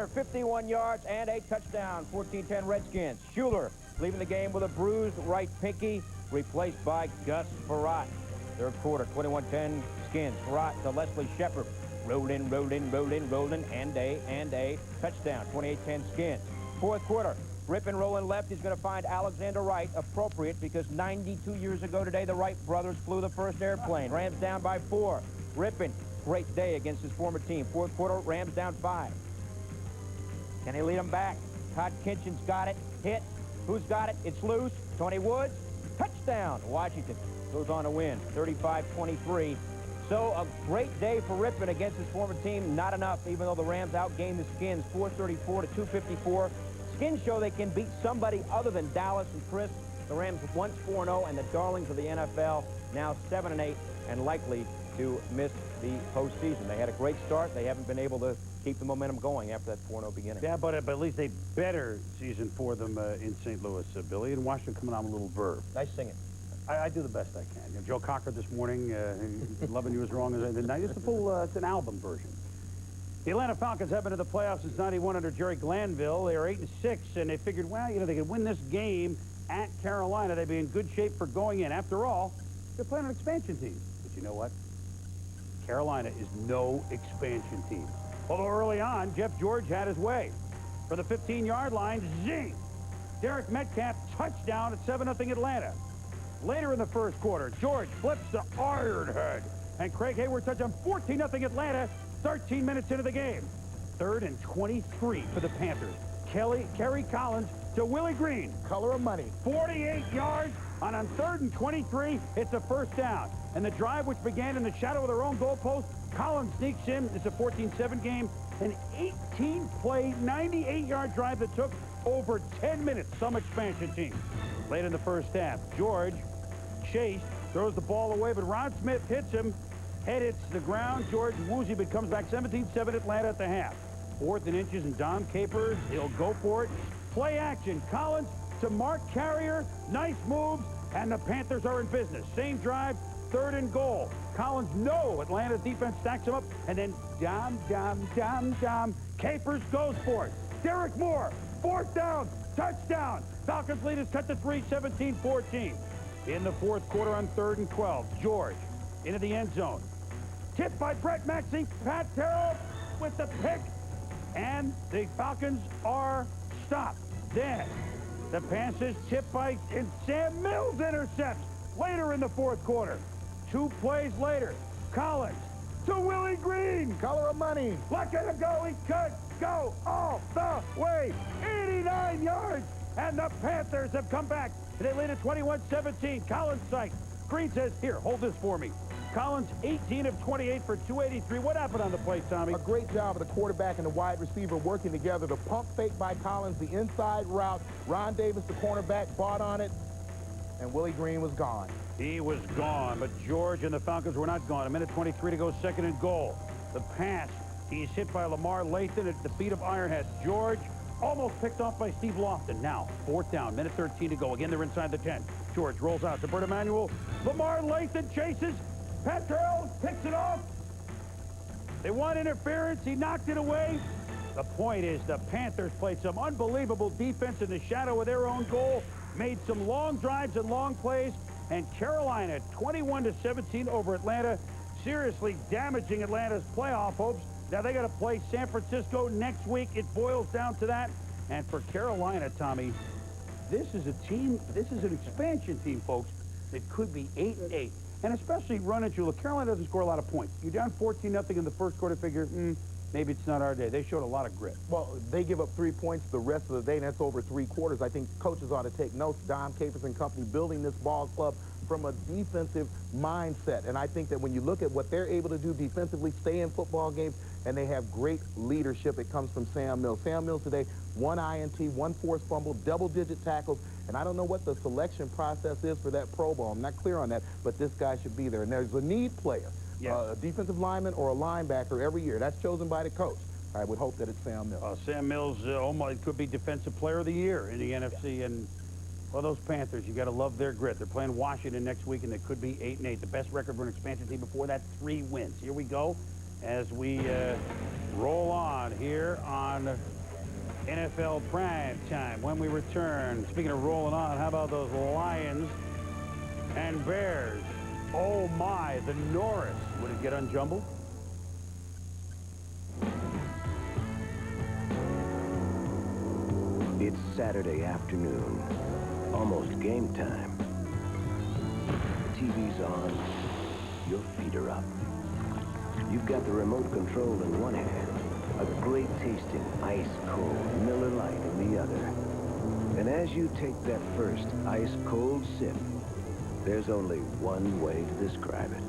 Hunter, 51 yards and a touchdown. 14-10 Redskins. Schuler leaving the game with a bruised right pinky, replaced by Gus Farrat. Third quarter, 21-10 Skins. Farrat to Leslie Shepard. Rolling, rolling, rolling, rolling, and a touchdown. 28-10 Skins. Fourth quarter, Rippin rolling left. He's going to find Alexander Wright. Appropriate because 92 years ago today, the Wright brothers flew the first airplane. Rams down by 4. Rippin, great day against his former team. Fourth quarter, Rams down 5. Can he lead them back? Todd Kinchin's got it. Hit. Who's got it? It's loose. Tony Woods. Touchdown. Washington goes on to win. 35-23. So a great day for Rippin against his former team. Not enough, even though the Rams outgained the Skins 434 to 254. Skins show they can beat somebody other than Dallas and Chris. The Rams once 4-0 and the darlings of the NFL now 7-8 and likely to miss the postseason. They had a great start. They haven't been able to keep the momentum going after that 4-0 beginning. Yeah, but at least a better season for them in St. Louis, Billy. And Washington coming on a little verve. Nice singing. I do the best I can. You know, Joe Cocker this morning, Loving You As Wrong As I Did. It's the full, it's an album version. The Atlanta Falcons have been to the playoffs since '91 under Jerry Glanville. They are 8-6, and they figured, well, you know, they could win this game at Carolina. They'd be in good shape for going in. After all, they're playing an expansion team. But you know what? Carolina is no expansion team. Although early on, Jeff George had his way. For the 15-yard line, zing! Derek Metcalf touchdown at 7-0 Atlanta. Later in the first quarter, George flips to Ironhead. And Craig Hayward touchdown 14-0 Atlanta, 13 minutes into the game. 3rd and 23 for the Panthers. Kerry Collins to Willie Green. Color of money. 48 yards, and on 3rd and 23, it's a first down. And the drive, which began in the shadow of their own goalpost, Collins sneaks in. It's a 14-7 game. An 18-play, 98-yard drive that took over 10 minutes. Some expansion team. Late in the first half, George chased, throws the ball away, but Ron Smith hits him. Head hits the ground. George woozy, but comes back 17-7 Atlanta at the half. 4th and inches, and Dom Capers, he'll go for it. Play action. Collins to Mark Carrier. Nice moves, and the Panthers are in business. Same drive, 3rd and goal. Collins, no. Atlanta's defense stacks him up, and then Dom. Capers goes for it. Derek Moore, 4th down, touchdown. Falcons lead is cut to 3, 17-14. In the fourth quarter on 3rd and 12, George into the end zone. Tipped by Brett Maxey. Pat Terrell with the pick. And the Falcons are stopped. Then the pass is tipped by and Sam Mills intercepts later in the fourth quarter. 2 plays later, Collins to Willie Green. Color of money. Look at him go. He could go all the way. 89 yards. And the Panthers have come back. They lead at 21-17. Collins sight. Green says, here, hold this for me. Collins, 18 of 28 for 283. What happened on the play, Tommy? A great job of the quarterback and the wide receiver working together. The pump fake by Collins, the inside route. Ron Davis, the cornerback, bought on it, and Willie Green was gone. He was gone, but George and the Falcons were not gone. 1:23 to go, 2nd and goal. The pass, he's hit by Lamar Lathan at the feet of Ironhead. George almost picked off by Steve Lofton. Now, 4th down, 1:13 to go. Again, they're inside the 10. George rolls out to Bert Emanuel. Lamar Lathan chases. Pat Terrell picks it off. They want interference. He knocked it away. The point is the Panthers played some unbelievable defense in the shadow of their own goal, made some long drives and long plays, and Carolina 21-17 over Atlanta, seriously damaging Atlanta's playoff hopes. Now they got to play San Francisco next week. It boils down to that. And for Carolina, Tommy, this is a team, this is an expansion team, folks, that could be 8-8. And especially run into, look, Carolina doesn't score a lot of points. You're down 14-0 in the first quarter, figure, maybe it's not our day. They showed a lot of grit. Well, they give up 3 points the rest of the day, and that's over 3 quarters. I think coaches ought to take notes. Dom Capers and company building this ball club from a defensive mindset. And I think that when you look at what they're able to do defensively, stay in football games, and they have great leadership. It comes from Sam Mills. Sam Mills today, 1 INT, 1 forced fumble, double-digit tackles, and I don't know what the selection process is for that Pro Bowl. I'm not clear on that, but this guy should be there. And there's a need player, a defensive lineman or a linebacker every year. That's chosen by the coach. I would hope that it's Sam Mills. Sam Mills could be Defensive Player of the Year in the NFC. And, well, those Panthers, you got to love their grit. They're playing Washington next week, and they could be 8-8. The best record for an expansion team before that, 3 wins. Here we go. as we roll on here on NFL Primetime. When we return, speaking of rolling on, how about those Lions and Bears? Oh my, the Norris. Would it get unjumbled? It's Saturday afternoon, almost game time. The TV's on, your feet are up. You've got the remote control in one hand, a great tasting ice-cold Miller Lite in the other. And as you take that first ice-cold sip, there's only one way to describe it.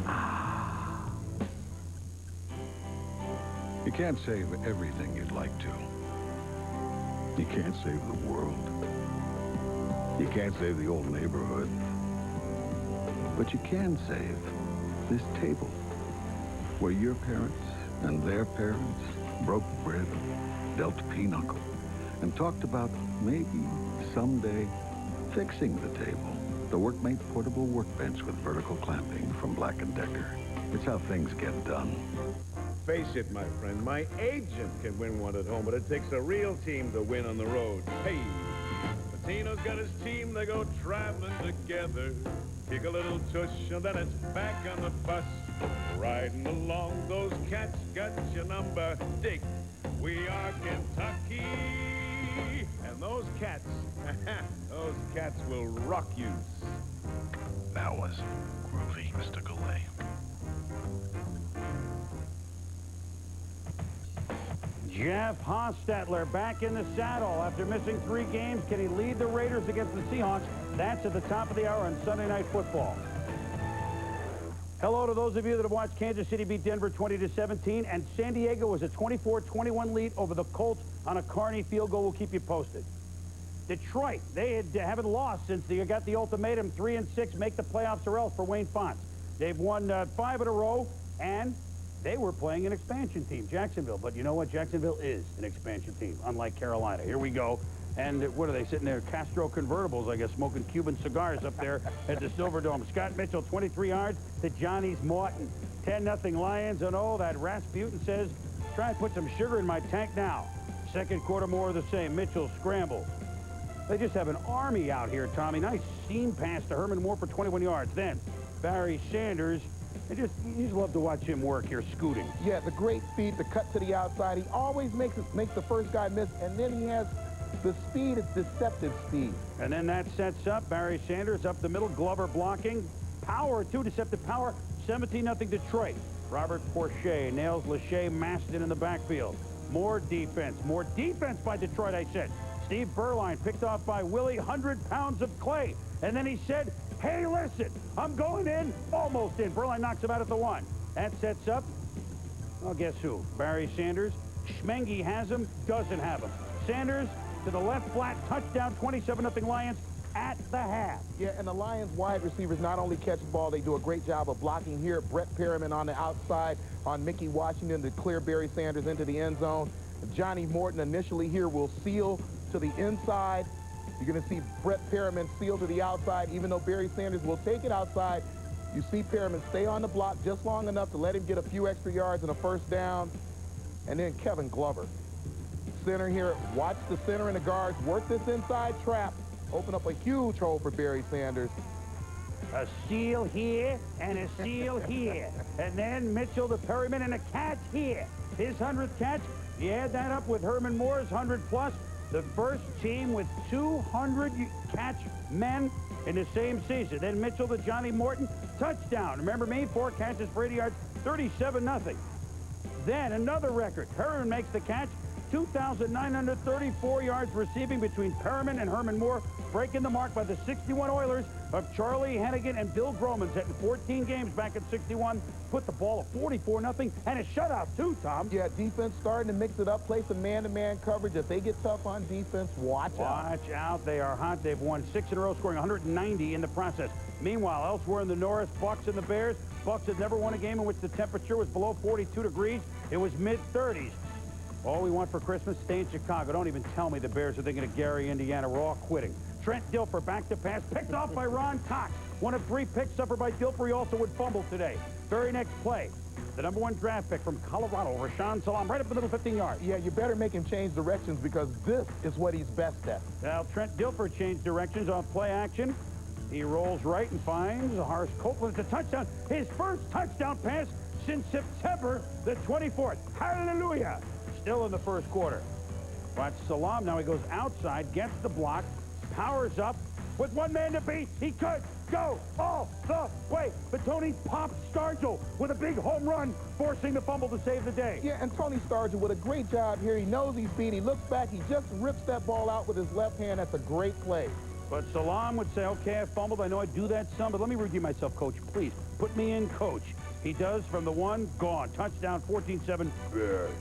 Ah. You can't save everything you'd like to. You can't save the world. You can't save the old neighborhood. But you can save this table, where your parents and their parents broke bread, dealt pinochle, and talked about maybe someday fixing the table. The Workmate portable workbench with vertical clamping from Black & Decker. It's how things get done. Face it, my friend, my agent can win one at home, but it takes a real team to win on the road. Hey, Patino's got his team, they go traveling together. Kick a little tush, and then it's back on the bus. Riding along, those cats got your number. Dig, we are Kentucky. And those cats will rock you. That was groovy, Mr. Goulet. Jeff Hostetler back in the saddle after missing 3 games. Can he lead the Raiders against the Seahawks? That's at the top of the hour on Sunday Night Football. Hello to those of you that have watched Kansas City beat Denver 20-17, and San Diego was a 24-21 lead over the Colts on a Carney field goal. We'll keep you posted. Detroit, they haven't lost since they got the ultimatum, 3-6, make the playoffs or else for Wayne Fontes. They've won 5 in a row, and they were playing an expansion team, Jacksonville. But you know what? Jacksonville is an expansion team, unlike Carolina. Here we go. And what are they sitting there? Castro convertibles, I guess, smoking Cuban cigars up there at the Silverdome. Scott Mitchell, 23 yards to Johnny's Morton. 10-0 Lions. And oh, that Rasputin says, try and put some sugar in my tank now. Second quarter, more of the same. Mitchell scrambles. They just have an army out here, Tommy. Nice seam pass to Herman Moore for 21 yards. Then Barry Sanders. You just love to watch him work here, scooting. Yeah, the great speed, the cut to the outside. He always makes the first guy miss, and then he has the speed. It's deceptive speed. And then that sets up Barry Sanders up the middle. Glover blocking. Power, too, deceptive power. 17-0 Detroit. Robert Porcher nails Lachey Maston in the backfield. More defense by Detroit, I said. Steve Berline picked off by Willie, 100 pounds of clay. And then he said, hey, listen, I'm going in, almost in. Berline knocks him out at the 1. That sets up, well, guess who? Barry Sanders. Schmengi has him, doesn't have him. Sanders to the left flat, touchdown, 27-0 Lions at the half. Yeah, and the Lions wide receivers not only catch the ball, they do a great job of blocking here. Brett Perriman on the outside on Mickey Washington to clear Barry Sanders into the end zone. Johnny Morton initially here will seal to the inside. You're going to see Brett Perriman seal to the outside, even though Barry Sanders will take it outside. You see Perriman stay on the block just long enough to let him get a few extra yards and a first down. And then Kevin Glover, center here. Watch the center and the guards work this inside trap. Open up a huge hole for Barry Sanders. A seal here and a seal here. And then Mitchell to Perriman and a catch here. His 100th catch. You add that up with Herman Moore's 100+. The first team with 200 catch men in the same season. Then Mitchell to Johnny Morton, touchdown. Remember me? 4 catches for 80 yards, 37-0. Then another record. Perriman makes the catch, 2,934 yards receiving between Perriman and Herman Moore, breaking the mark by the 61 Oilers of Charlie Hennigan and Bill Groman, set in 14 games back in 61. Put the ball at 44-0 and a shutout too, Tom. Yeah, defense starting to mix it up, play some man-to-man coverage. If they get tough on defense, watch out. Watch out. They are hot. They've won 6 in a row, scoring 190 in the process. Meanwhile, elsewhere in the North, Bucks and the Bears. Bucks had never won a game in which the temperature was below 42 degrees. It was mid-30s. All we want for Christmas, stay in Chicago. Don't even tell me the Bears are thinking of Gary, Indiana. We're all quitting. Trent Dilfer back to pass, picked off by Ron Cox. One of 3 picks suffered by Dilfer. He also would fumble today. Very next play, The #1 draft pick from Colorado, Rashaan Salaam, right up the middle, 15 yards. Yeah, you better make him change directions because this is what he's best at. Now, Trent Dilfer changed directions off play action. He rolls right and finds Horace Copeland. It's a touchdown. His first touchdown pass since September the 24th. Hallelujah. Still in the first quarter. Watch Salaam. Now he goes outside, gets the block, powers up. With one man to beat, he could go all the way. But Tony popped Stargell with a big home run, forcing the fumble to save the day. Yeah, and Tony Stargell with a great job here. He knows he's beat. He looks back. He just rips that ball out with his left hand. That's a great play. But Salaam would say, okay, I fumbled. I know I do that some, but let me redeem myself, Coach. Please, put me in, Coach. He does from the one, gone. Touchdown, 14-7. Bears.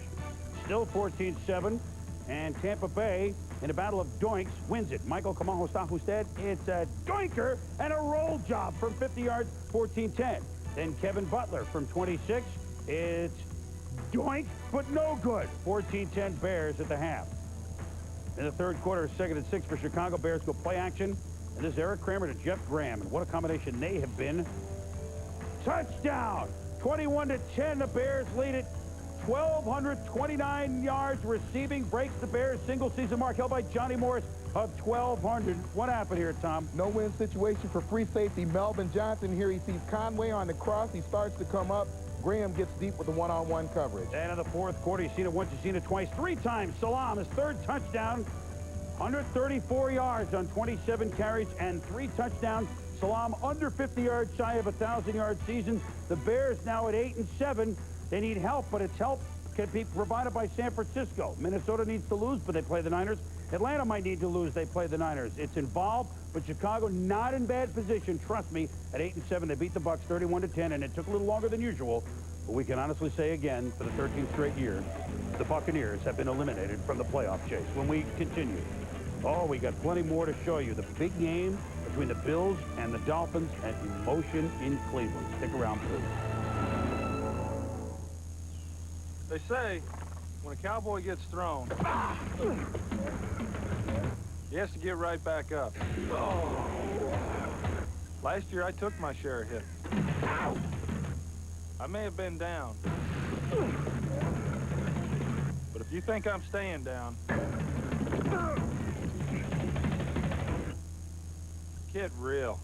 Still 14-7. And Tampa Bay, in a battle of doinks, wins it. Michael Kamaho-Stahustead, it's a doinker and a roll job from 50 yards, 14-10. Then Kevin Butler from 26, it's doink, but no good. 14-10 Bears at the half. In the third quarter, 2nd and 6 for Chicago. Bears go play action. And this is Eric Kramer to Jeff Graham. And what a combination they have been. Touchdown! 21-10, the Bears lead it. 1,229 yards receiving, breaks the Bears' single-season mark held by Johnny Morris of 1,200. What happened here, Tom? No-win situation for free safety Melvin Johnson. Here he sees Conway on the cross. He starts to come up. Graham gets deep with the one-on-one coverage. And in the fourth quarter, you've seen it once, you've seen it twice, 3 times. Salaam, his 3rd touchdown, 134 yards on 27 carries and 3 touchdowns. Salaam under 50 yards shy of a 1,000-yard season. The Bears now at 8-7. They need help, but its help can be provided by San Francisco. Minnesota needs to lose, but they play the Niners. Atlanta might need to lose. They play the Niners. It's involved, but Chicago not in bad position. Trust me, at 8-7, they beat the Bucs 31-10, and it took a little longer than usual. But we can honestly say again, for the 13th straight year, the Buccaneers have been eliminated from the playoff chase. When we continue, we got plenty more to show you. The big game between the Bills and the Dolphins and emotion in Cleveland. Stick around, please. They say when a cowboy gets thrown, he has to get right back up. Last year, I took my share of hits. I may have been down. But if you think I'm staying down, get real.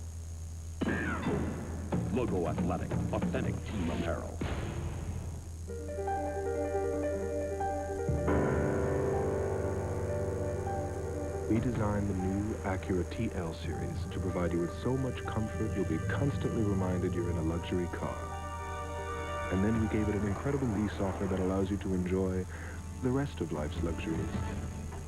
Logo Athletic, authentic team apparel. We designed the new Acura TL series to provide you with so much comfort you'll be constantly reminded you're in a luxury car. And then we gave it an incredible lease offer that allows you to enjoy the rest of life's luxuries.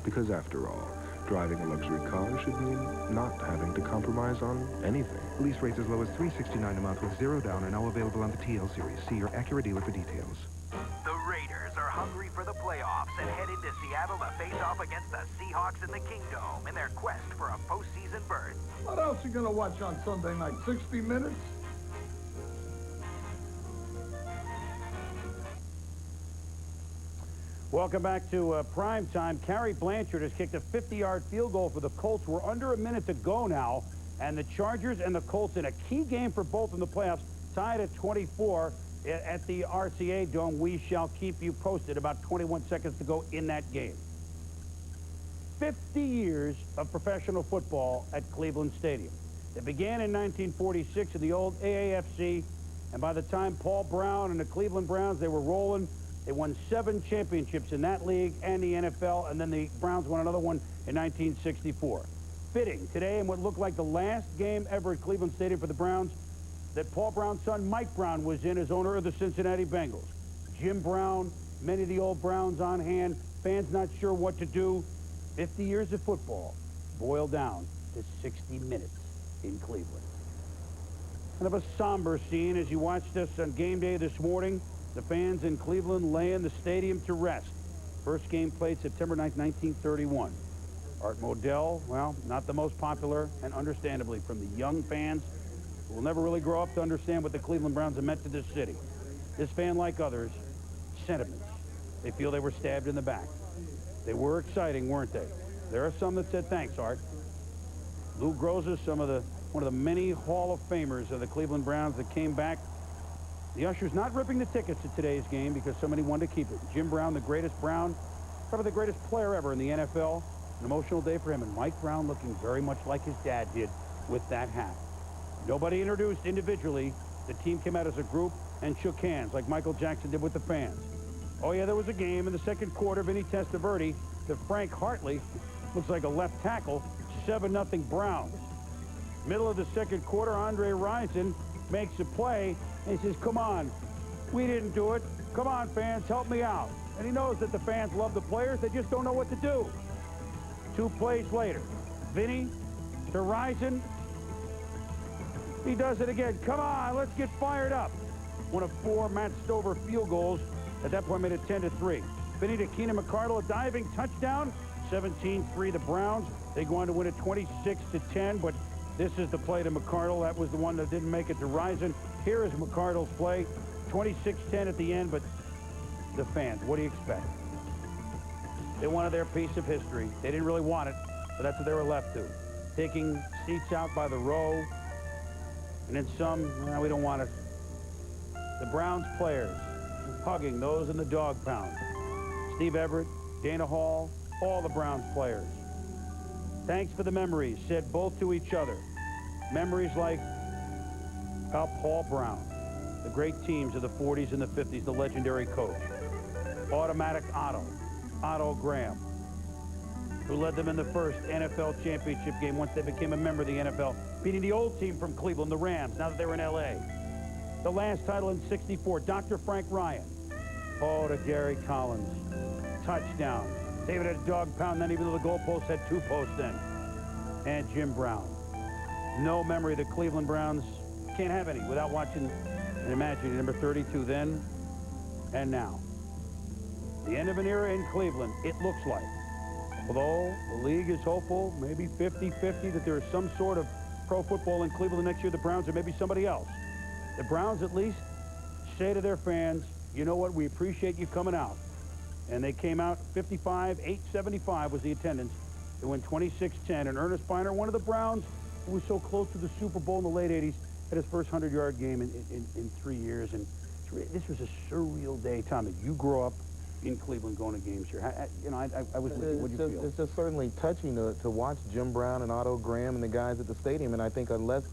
Because after all, driving a luxury car should mean not having to compromise on anything. Lease rates as low as $369 a month with 0 down are now available on the TL series. See your Acura dealer for details. The Raiders are hungry for the playoffs and headed to Seattle to face off against the Seahawks in the Kingdome in their quest for a postseason berth. What else are you going to watch on Sunday night? 60 Minutes? Welcome back to prime time. Carrie Blanchard has kicked a 50-yard field goal for the Colts. We're under a minute to go now, and the Chargers and the Colts in a key game for both in the playoffs, tied at 24 at the RCA Dome. We shall keep you posted. About 21 seconds to go in that game. 50 years of professional football at Cleveland Stadium. It began in 1946 in the old AAFC, and by the time Paul Brown and the Cleveland Browns, they were rolling. They won 7 championships in that league and the NFL, and then the Browns won another one in 1964. Fitting today in what looked like the last game ever at Cleveland Stadium for the Browns that Paul Brown's son, Mike Brown, was in as owner of the Cincinnati Bengals. Jim Brown, many of the old Browns on hand, fans not sure what to do. 50 years of football boiled down to 60 minutes in Cleveland. Kind of a somber scene as you watched us on game day this morning. The fans in Cleveland laying the stadium to rest. First game played September 9th, 1931. Art Modell, well, not the most popular, and understandably from the young fans who will never really grow up to understand what the Cleveland Browns have meant to this city. This fan, like others, sentiments. They feel they were stabbed in the back. They were exciting, weren't they? There are some that said, thanks, Art. Lou Groza, one of the many Hall of Famers of the Cleveland Browns that came back The ushers not ripping the tickets to today's game because somebody wanted to keep it. Jim Brown, the greatest Brown, probably the greatest player ever in the NFL. An emotional day for him. And Mike Brown looking very much like his dad did with that hat. Nobody introduced individually. The team came out as a group and shook hands like Michael Jackson did with the fans. Oh, yeah, there was a game in the second quarter. Vinny Testaverde to Frank Hartley. Looks like a left tackle. 7-0 Browns. Middle of the second quarter, Andre Rison makes a play. And he says, come on, we didn't do it. Come on, fans, help me out. And he knows that the fans love the players. They just don't know what to do. 2 plays later, Vinny to Rison. He does it again. Come on, let's get fired up. One of 4 Matt Stover field goals. At that point, made it 10-3. Vinny to Keenan McCardle, a diving touchdown. 17-3 the Browns. They go on to win it 26-10, but this is the play to McCardle. That was the one that didn't make it to Rison. Here is McCardle's play. 26-10 at the end, but the fans, what do you expect? They wanted their piece of history. They didn't really want it, but that's what they were left to. Taking seats out by the row, and then some, we don't want it. The Browns players hugging those in the dog pound. Steve Everett, Dana Hall, all the Browns players. Thanks for the memories, said both to each other. Memories like how Paul Brown, the great teams of the 40s and the 50s, the legendary coach. Automatic Otto Graham, who led them in the first NFL championship game once they became a member of the NFL, beating the old team from Cleveland, the Rams, now that they were in L.A. The last title in '64, Dr. Frank Ryan. Oh, to Gary Collins. Touchdown. David had a dog pound then, even though the goalpost had 2 posts then. And Jim Brown. No memory of the Cleveland Browns. Can't have any without watching and imagining number 32 then and now. The end of an era in Cleveland, it looks like. Although the league is hopeful, maybe 50-50, that there is some sort of pro football in Cleveland next year, the Browns, or maybe somebody else. The Browns at least say to their fans, you know what, we appreciate you coming out. And they came out 55-875 was the attendance. They went 26-10. And Ernest Biner, one of the Browns who was so close to the Super Bowl in the late 80s, had his first 100-yard game in 3 years. And this was a surreal day, Tom, that you grew up in Cleveland going to games here. I was with you. What do you feel? It's just certainly touching to watch Jim Brown and Otto Graham and the guys at the stadium. And I think unless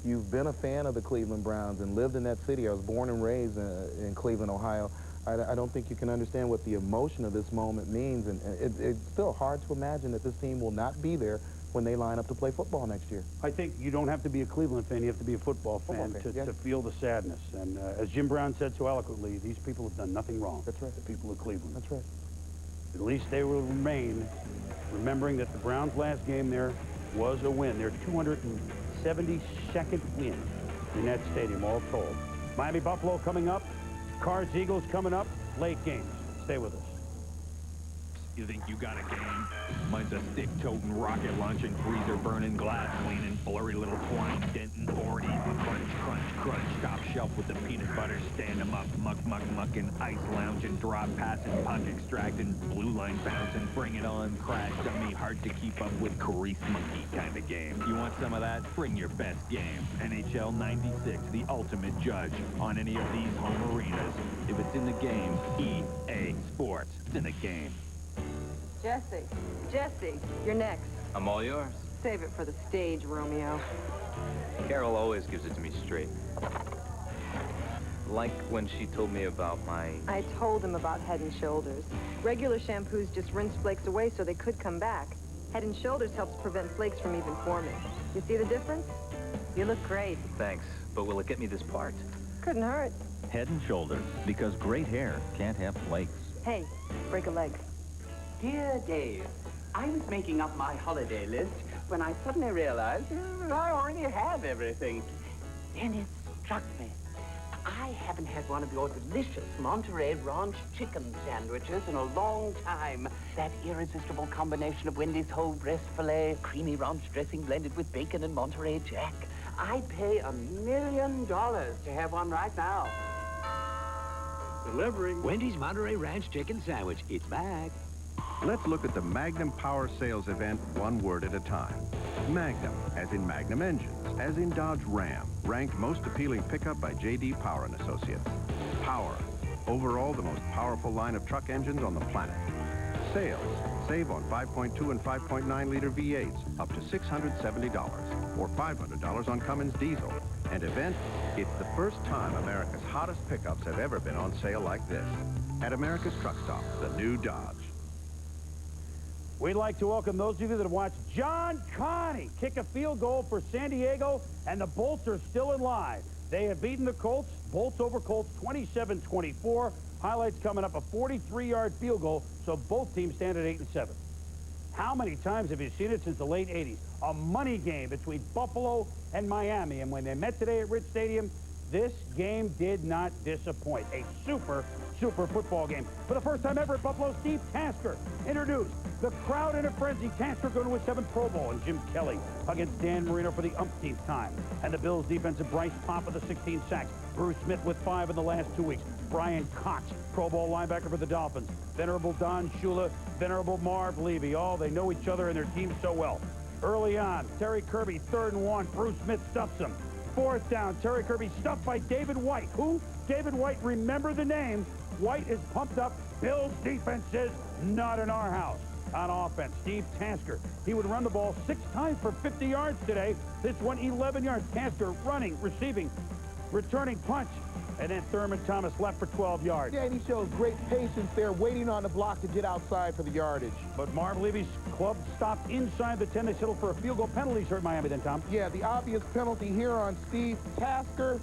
you've been a fan of the Cleveland Browns and lived in that city, I was born and raised in Cleveland, Ohio, I don't think you can understand what the emotion of this moment means. And it's still hard to imagine that this team will not be there when they line up to play football next year. I think you don't have to be a Cleveland fan. You have to be a football fan to feel the sadness. And as Jim Brown said so eloquently, these people have done nothing wrong. That's right. The people of Cleveland. That's right. At least they will remain remembering that the Browns' last game there was a win. Their 272nd win in that stadium, all told. Miami-Buffalo coming up. Cards-Eagles coming up. Late games. Stay with us. You think you got a game? Mine's a stick-toting, rocket-launching, freezer-burning, glass-cleaning, blurry little twine denting, board eating, crunch, crunch, crunch, top shelf with the peanut butter, stand 'em up, muck, muck, mucking, ice lounging, drop passing, puck extracting, blue line bouncing, bring it on, crash dummy, hard to keep up with, crease monkey kind of game. You want some of that? Bring your best game. NHL 96, the ultimate judge on any of these home arenas. If it's in the game, EA Sports. It's in the game. Jesse, you're next. I'm all yours. Save it for the stage, Romeo. Carol always gives it to me straight. Like when she told me about my... I told him about Head & Shoulders. Regular shampoos just rinse flakes away so they could come back. Head & Shoulders helps prevent flakes from even forming. You see the difference? You look great. Thanks, but will it get me this part? Couldn't hurt. Head & Shoulders, because great hair can't have flakes. Hey, break a leg. Dear Dave, I was making up my holiday list when I suddenly realized I already have everything. Then it struck me. I haven't had one of your delicious Monterey Ranch chicken sandwiches in a long time. That irresistible combination of Wendy's whole breast filet, creamy ranch dressing blended with bacon and Monterey Jack. I'd pay $1 million to have one right now. Delivering. Wendy's Monterey Ranch chicken sandwich. It's back. Let's look at the Magnum Power Sales event one word at a time. Magnum, as in Magnum engines, as in Dodge Ram, ranked most appealing pickup by J.D. Power & Associates. Power, overall the most powerful line of truck engines on the planet. Sales, save on 5.2 and 5.9-liter V8s, up to $670, or $500 on Cummins diesel. And event, it's the first time America's hottest pickups have ever been on sale like this. At America's Truck Stop, the new Dodge. We'd like to welcome those of you that have watched John Connie kick a field goal for San Diego, and the Bolts are still in live. They have beaten the Colts, Bolts over Colts 27-24. Highlights coming up, a 43-yard field goal, so both teams stand at 8-7. How many times have you seen it since the late 80s? A money game between Buffalo and Miami, and when they met today at Rich Stadium, this game did not disappoint. A super football game. For the first time ever at Buffalo, Steve Tasker introduced the crowd in a frenzy. Tasker going to his 7th Pro Bowl, and Jim Kelly against Dan Marino for the umpteenth time. And the Bills defensive Bryce Papa, the 16 sacks. Bruce Smith with 5 in the last 2 weeks. Brian Cox, Pro Bowl linebacker for the Dolphins. Venerable Don Shula, venerable Marv Levy. Oh, they know each other and their team so well. Early on, Terry Kirby, 3rd and 1. Bruce Smith stuffs him. 4th down, Terry Kirby stuffed by David White. Who? David White, remember the name. White is pumped up. Bills defense says, not in our house. On offense, Steve Tasker. He would run the ball 6 times for 50 yards today. This one, 11 yards. Tasker running, receiving, returning punch. And then Thurman Thomas left for 12 yards. Yeah, and he shows great patience there, waiting on the block to get outside for the yardage. But Marv Levy's club stopped inside the 10. They settled for a field goal. Penalties hurt Miami then, Tom. Yeah, the obvious penalty here on Steve Tasker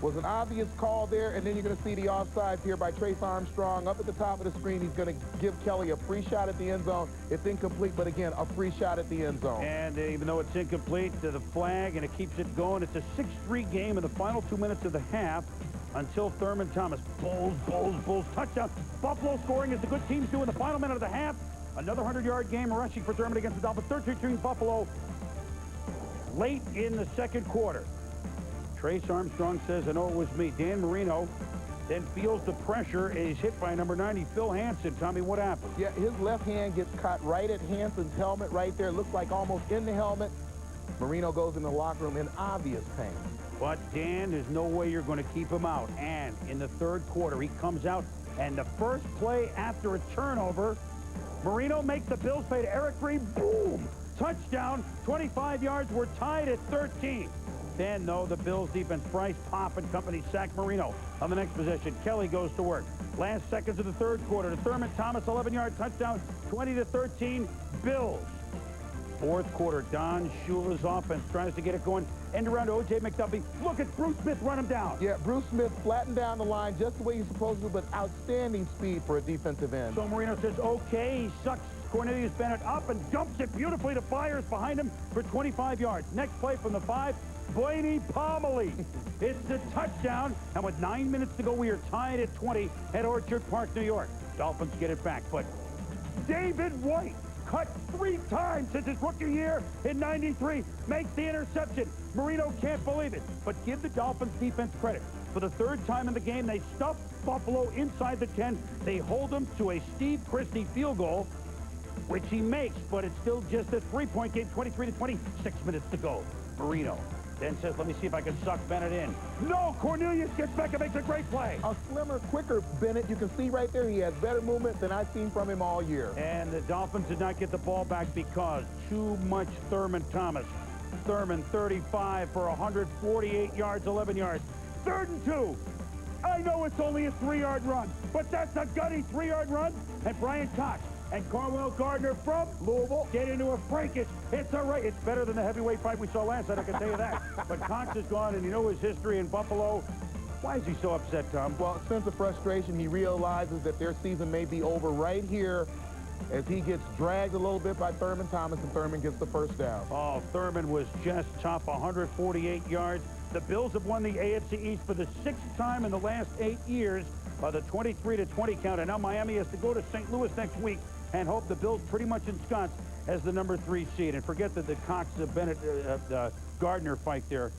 was an obvious call there, and then you're going to see the offsides here by Trace Armstrong. Up at the top of the screen, he's going to give Kelly a free shot at the end zone. It's incomplete, but again, a free shot at the end zone. And even though it's incomplete, to the flag, and it keeps it going. It's a 6-3 game in the final 2 minutes of the half until Thurman Thomas. Bulls, touchdown. Buffalo scoring as the good teams do in the final minute of the half. Another 100-yard game rushing for Thurman against the Dolphins. 13-3 Buffalo late in the second quarter. Trace Armstrong says, I know it was me. Dan Marino then feels the pressure and is hit by number 90, Phil Hansen. Tommy, what happened? Yeah, his left hand gets caught right at Hansen's helmet right there. Looks like almost in the helmet. Marino goes in the locker room in obvious pain. But Dan, there's no way you're going to keep him out. And in the third quarter, he comes out, and the first play after a turnover, Marino makes the Bills pay to Eric Green. Boom! Touchdown, 25 yards. We're tied at 13. Then, though, the Bills defense, Bryce Pop and company sack Marino. On the next possession, Kelly goes to work. Last seconds of the third quarter to Thurman Thomas, 11-yard touchdown, 20-13, Bills. Fourth quarter, Don Shula's offense tries to get it going. End around to O.J. McDuffie. Look at Bruce Smith run him down. Yeah, Bruce Smith flattened down the line just the way he's supposed to, but outstanding speed for a defensive end. So Marino says, okay, he sucks Cornelius Bennett up and dumps it beautifully to Byers behind him for 25 yards. Next play from the 5, Blaney Pomeroy. It's a touchdown, and with 9 minutes to go, we are tied at 20 at Orchard Park, New York. Dolphins get it back, but David White, cut 3 times since his rookie year in '93, makes the interception. Marino can't believe it, but give the Dolphins defense credit. For the 3rd time in the game, they stuff Buffalo inside the 10. They hold them to a Steve Christie field goal, which he makes, but it's still just a 3-point game, 23-20, 6 minutes to go. Marino then says, let me see if I can suck Bennett in. No, Cornelius gets back and makes a great play. A slimmer, quicker Bennett. You can see right there he has better movement than I've seen from him all year. And the Dolphins did not get the ball back because too much Thurman Thomas. Thurman, 35 for 148 yards, 11 yards. 3rd and 2. I know it's only a 3-yard run, but that's a gutty 3-yard run. And Brian Cox and Carwell Gardner from Louisville get into a breakage. It's a right. It's better than the heavyweight fight we saw last night, I can tell you that. But Cox is gone, and you know his history in Buffalo. Why is he so upset, Tom? Well, sense of frustration. He realizes that their season may be over right here as he gets dragged a little bit by Thurman Thomas, and Thurman gets the first down. Oh, Thurman was just top, 148 yards. The Bills have won the AFC East for the 6th time in the last 8 years by the 23-20 count. And now Miami has to go to St. Louis next week and hope the Bills pretty much ensconce as the number 3 seed. And forget that the Cox-Bennett Gardner fight there.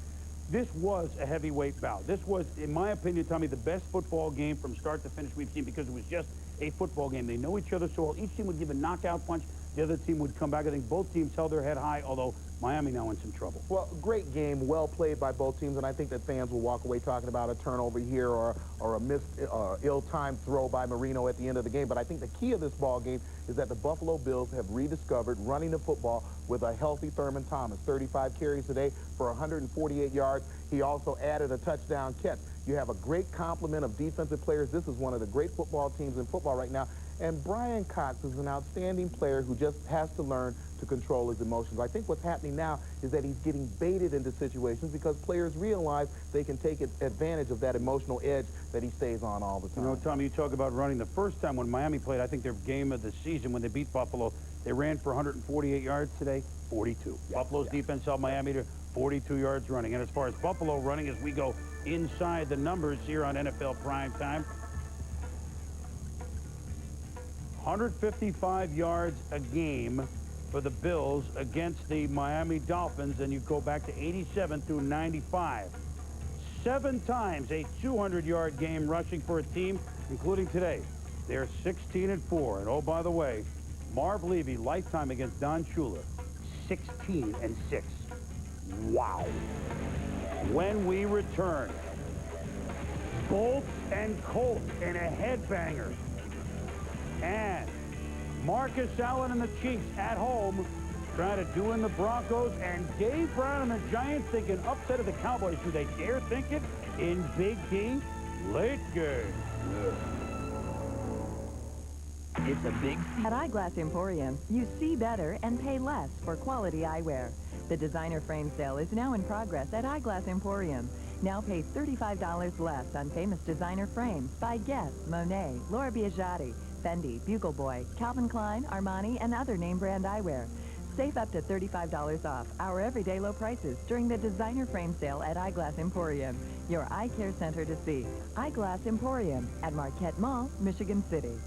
This was a heavyweight bout. This was, in my opinion, Tommy, the best football game from start to finish we've seen because it was just a football game. They know each other so well. Each team would give a knockout punch. the other team would come back. I think both teams held their head high, although Miami now in some trouble. Well, great game, well played by both teams, and I think that fans will walk away talking about a turnover here or a missed, ill-timed throw by Marino at the end of the game. But I think the key of this ball game is that the Buffalo Bills have rediscovered running the football with a healthy Thurman Thomas. 35 carries today for 148 yards. He also added a touchdown catch. You have a great complement of defensive players. This is one of the great football teams in football right now. And Brian Cox is an outstanding player who just has to learn to control his emotions. I think what's happening now is that he's getting baited into situations because players realize they can take advantage of that emotional edge that he stays on all the time. You know, Tommy, you talk about running. The first time when Miami played, I think their game of the season when they beat Buffalo, they ran for 148 yards today, 42. Yes, Buffalo's defense held Miami to 42 yards running. And as far as Buffalo running, as we go inside the numbers here on NFL Primetime, 155 yards a game for the Bills against the Miami Dolphins, and you go back to 87 through 95. 7 times a 200-yard game rushing for a team, including today. They're 16-4. And oh, by the way, Marv Levy, lifetime against Don Shula, 16-6. Wow. When we return, Bolt and Colt in a headbanger. And Marcus Allen and the Chiefs at home trying to do in the Broncos, and Dave Brown and the Giants thinking upset of the Cowboys. Do they dare think it in Big D? Late game. It's a big... At Eyeglass Emporium, you see better and pay less for quality eyewear. The designer frame sale is now in progress at Eyeglass Emporium. Now pay $35 less on famous designer frames by Guess, Monet, Laura Biagiotti, Fendi, Bugle Boy, Calvin Klein, Armani, and other name-brand eyewear. Save up to $35 off our everyday low prices during the designer frame sale at Eyeglass Emporium, your eye care center to see. Eyeglass Emporium at Marquette Mall, Michigan City.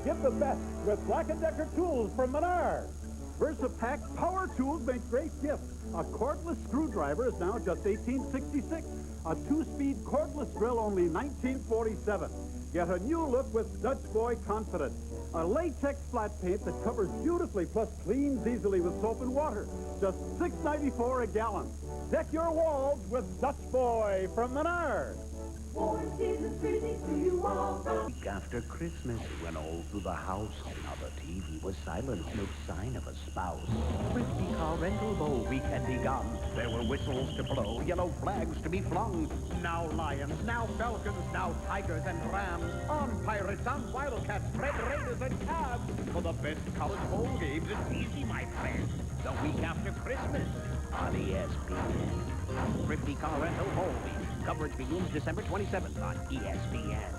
Get the best with Black & Decker tools from Menards. VersaPack power tools make great gifts. A cordless screwdriver is now just $18.66. A 2-speed cordless drill only $19.47. Get a new look with Dutch Boy Confidence. A latex flat paint that covers beautifully plus cleans easily with soap and water. Just $6.94 a gallon. Deck your walls with Dutch Boy from Menards. Week after Christmas, when all through the house, now the TV was silent, no sign of a spouse. Thrifty car rental bowl week had begun. There were whistles to blow, yellow flags to be flung. Now lions, now falcons, now tigers and rams. On pirates, on wildcats, red raiders and cabs. For the best college bowl games, it's easy, my friend. The week after Christmas on ESPN. Thrifty car rental bowl week. Coverage begins December 27th on ESPN.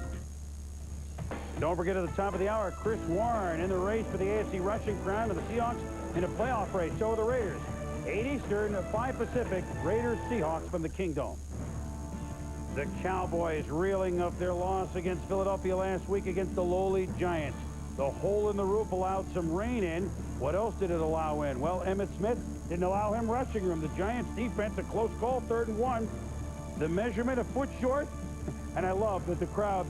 Don't forget at the top of the hour, Chris Warren in the race for the AFC rushing crown of the Seahawks in a playoff race. So are the Raiders. 8 Eastern, 5 Pacific, Raiders, Seahawks from the Kingdome. The Cowboys reeling of their loss against Philadelphia last week against the lowly Giants. The hole in the roof allowed some rain in. What else did it allow in? Well, Emmitt Smith didn't allow him rushing room. The Giants defense, a close call, 3rd and 1. The measurement a foot short, and I love that the crowd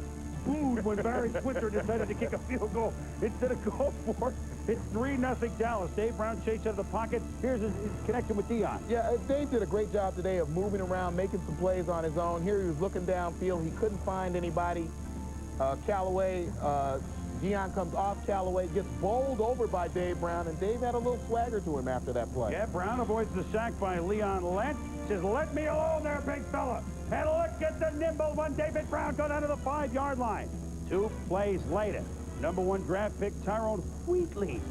booed when Barry Switzer decided to kick a field goal instead of go for it. It's 3-0 Dallas. Dave Brown chased out of the pocket. Here's his connection with Dion. Yeah, Dave did a great job today of moving around, making some plays on his own. Here he was looking downfield. He couldn't find anybody. Callaway, Dion comes off Callaway, gets bowled over by Dave Brown, and Dave had a little swagger to him after that play. Yeah, Brown avoids the sack by Leon Lent. Says, let me alone there, big fella. And look at the nimble one. David Brown go down to the 5-yard line. 2 plays later, #1 draft pick Tyrone Wheatley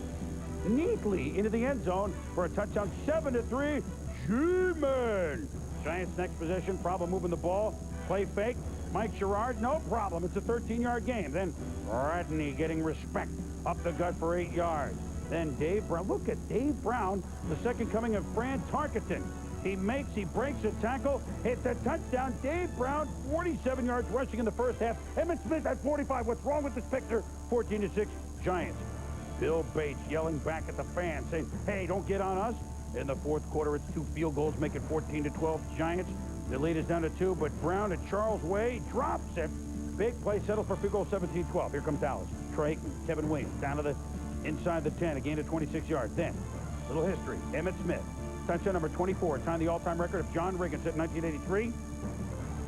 neatly into the end zone for a touchdown. 7-3. G-Man. Giants next possession, problem moving the ball. Play fake. Mike Sherrard, no problem. It's a 13-yard game. Then Rodney getting respect up the gut for 8 yards. Then Dave Brown. Look at Dave Brown, the second coming of Fran Tarkenton. He breaks a tackle, hits a touchdown. Dave Brown, 47 yards rushing in the first half. Emmitt Smith at 45. What's wrong with this picture? 14-6 Giants. Bill Bates yelling back at the fans, saying, hey, don't get on us. In the fourth quarter, it's 2 field goals, make it 14-12 Giants. The lead is down to 2, but Brown at Charles Way drops it. Big play, settles for field goal, 17-12. Here comes Dallas. Troy Aikman. Kevin Williams down to the inside the 10, a gain of 26 yards. Then, little history. Emmitt Smith, touchdown number 24, tying the all-time record of John Riggins at 1983.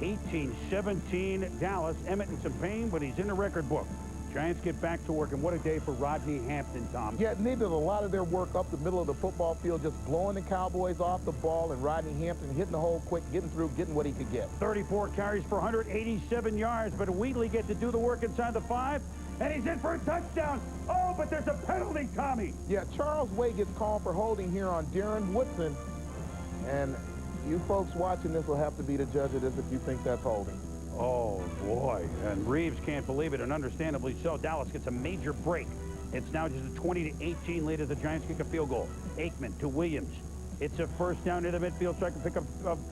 18-17 Dallas. Emmitt in some pain, but he's in the record book. Giants get back to work, and what a day for Rodney Hampton, Tom. Yeah, they did a lot of their work up the middle of the football field, just blowing the Cowboys off the ball, and Rodney Hampton hitting the hole quick, getting through, getting what he could get. 34 carries for 187 yards, but Wheatley gets to do the work inside the 5, and he's in for a touchdown. Oh, but there's a penalty, Tommy. Yeah, Charles Way gets called for holding here on Darren Woodson, and you folks watching this will have to be the judge of this if you think that's holding. Oh, boy. And Reeves can't believe it, and understandably so. Dallas gets a major break. It's now just a 20-18 lead as the Giants kick a field goal. Aikman to Williams. It's a first down near the midfield, so I can pick up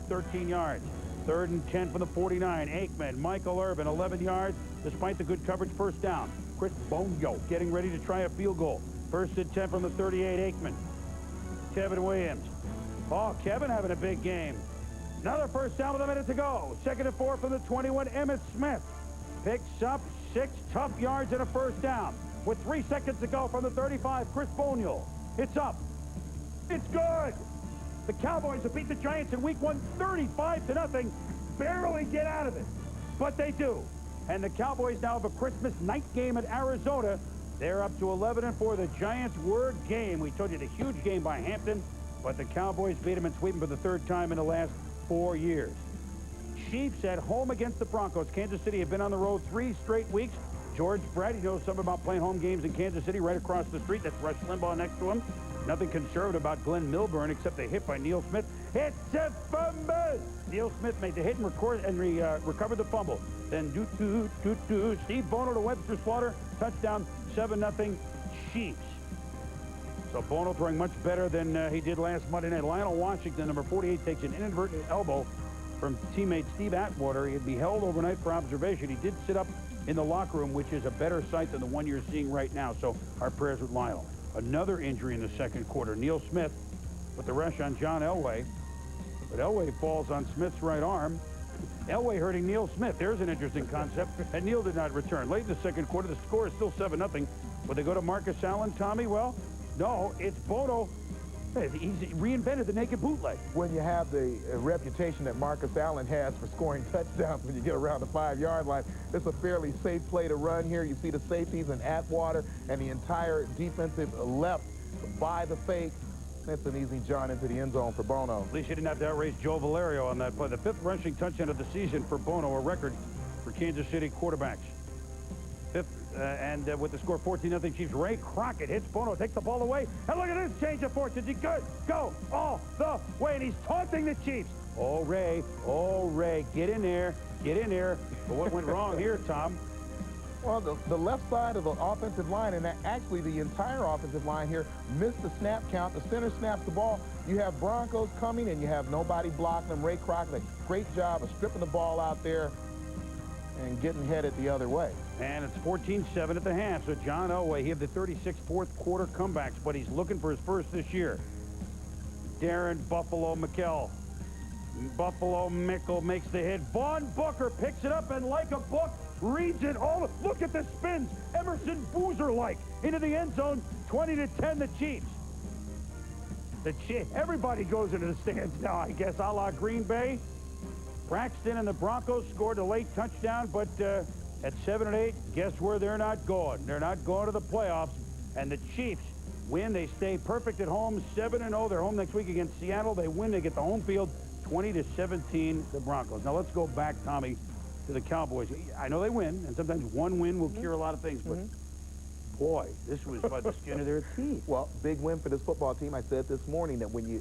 13 yards. 3rd and 10 from the 49. Aikman, Michael Irvin, 11 yards. Despite the good coverage, first down. Chris Bonio getting ready to try a field goal. 1st and 10 from the 38. Aikman. Kevin Williams. Oh, Kevin having a big game. Another first down with a minute to go. 2nd and 4 from the 21. Emmitt Smith picks up 6 tough yards and a first down. With 3 seconds to go from the 35, Chris Bonial. It's up. It's good. The Cowboys have beat the Giants in Week 1, 35-0. Barely get out of it, but they do. And the Cowboys now have a Christmas night game at Arizona. They're up to 11-4. The Giants were game. We told you the huge game by Hampton, but the Cowboys beat them and sweep them for the 3rd time in the last 4 years. Chiefs at home against the Broncos. Kansas City have been on the road 3 straight weeks. George Brett, he knows something about playing home games in Kansas City right across the street. That's Rush Limbaugh next to him. Nothing conservative about Glenn Milburn except the hit by Neil Smith. It's a fumble! Neil Smith made the hit and recovered the fumble. Then Steve Bono to Webster Slaughter. Touchdown, 7-0 Chiefs. So Bono throwing much better than he did last Monday night. Lionel Washington, number 48, takes an inadvertent elbow from teammate Steve Atwater. He'd be held overnight for observation. He did sit up in the locker room, which is a better sight than the one you're seeing right now. So our prayers with Lionel. Another injury in the 2nd quarter. Neil Smith with the rush on John Elway. But Elway falls on Smith's right arm. Elway hurting Neil Smith. There's an interesting concept. And Neil did not return. Late in the 2nd quarter, the score is still 7-0. Would they go to Marcus Allen, Tommy? Well, no, it's Bono. He's reinvented the naked bootleg. When you have the reputation that Marcus Allen has for scoring touchdowns when you get around the 5-yard line, it's a fairly safe play to run here. You see the safeties in Atwater and the entire defensive left by the fake. That's an easy John into the end zone for Bono. At least you didn't have to outrace Joe Valerio on that play. The 5th rushing touchdown of the season for Bono, a record for Kansas City quarterbacks. 5th, and with the score 14-0 Chiefs, Ray Crockett hits Bono, takes the ball away, and look at this change of fortunes. He could go all the way, and he's taunting the Chiefs. Oh, Ray, get in there, get in there. But what went wrong here, Tom? Well, the left side of the offensive line, and actually the entire offensive line here, missed the snap count. The center snaps the ball. You have Broncos coming, and you have nobody blocking them. Ray Crockett, a great job of stripping the ball out there and getting headed the other way. And it's 14-7 at the half. So John Elway, he had the 36 4th quarter comebacks, but he's looking for his first this year. Darren Buffalo Mickle makes the hit. Vaughn Booker picks it up and like a book reads it all. Look at the spins. Emerson Boozer-like into the end zone. 20-10 the Chiefs. Everybody goes into the stands now, I guess, a la Green Bay. Braxton and the Broncos scored a late touchdown, but at 7-8, guess where they're not going? They're not going to the playoffs. And the Chiefs win. They stay perfect at home, 7-0. They're home next week against Seattle. They win. They get the home field, 20-17, the Broncos. Now let's go back, Tommy, to the Cowboys. I know they win, and sometimes one win will cure a lot of things, but boy, this was by the skin of their teeth. Well, big win for this football team. I said this morning that when you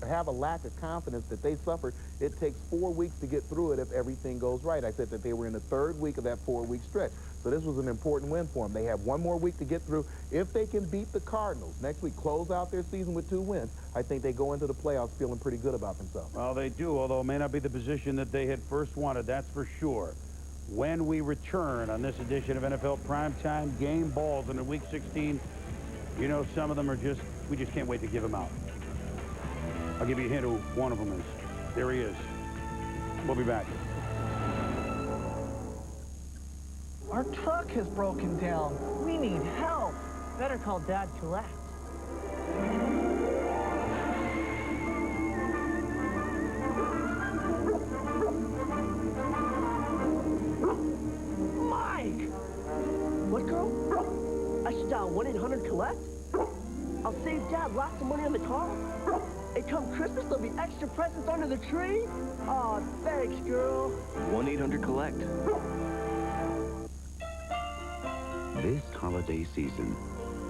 have a lack of confidence that they suffered, it takes 4 weeks to get through it if everything goes right. I said that they were in the 3rd week of that 4-week stretch. So this was an important win for them. They have 1 more week to get through. If they can beat the Cardinals next week, close out their season with 2 wins, I think they go into the playoffs feeling pretty good about themselves. Well, they do, although it may not be the position that they had first wanted, that's for sure. When we return on this edition of NFL Primetime Game Balls in Week 16, you know some of them are just, we just can't wait to give them out. I'll give you a hint who one of them is. There he is. We'll be back. Our truck has broken down. We need help. Better call Dad Collect. Mike! What, girl? I should dial 1-800-COLLECT? I'll save Dad lots of money on the car? And come Christmas, there'll be extra presents under the tree? Aw, thanks, girl. 1-800-COLLECT. This holiday season,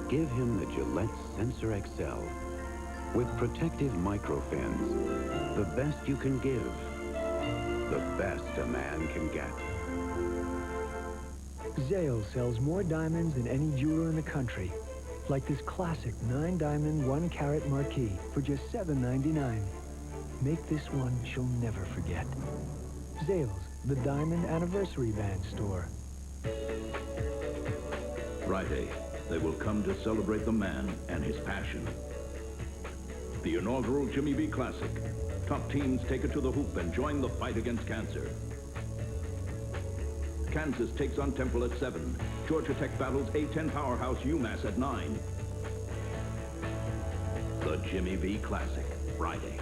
give him the Gillette Sensor XL. With protective microfins, the best you can give, the best a man can get. Zales sells more diamonds than any jeweler in the country. Like this classic 9-diamond, 1-carat marquise for just $7.99. Make this one she'll never forget. Zales, the Diamond Anniversary Band store. Friday, they will come to celebrate the man and his passion. The inaugural Jimmy B Classic. Top teams take it to the hoop and join the fight against cancer. Kansas takes on Temple at 7. Georgia Tech battles A-10 powerhouse UMass at 9. The Jimmy B Classic, Friday.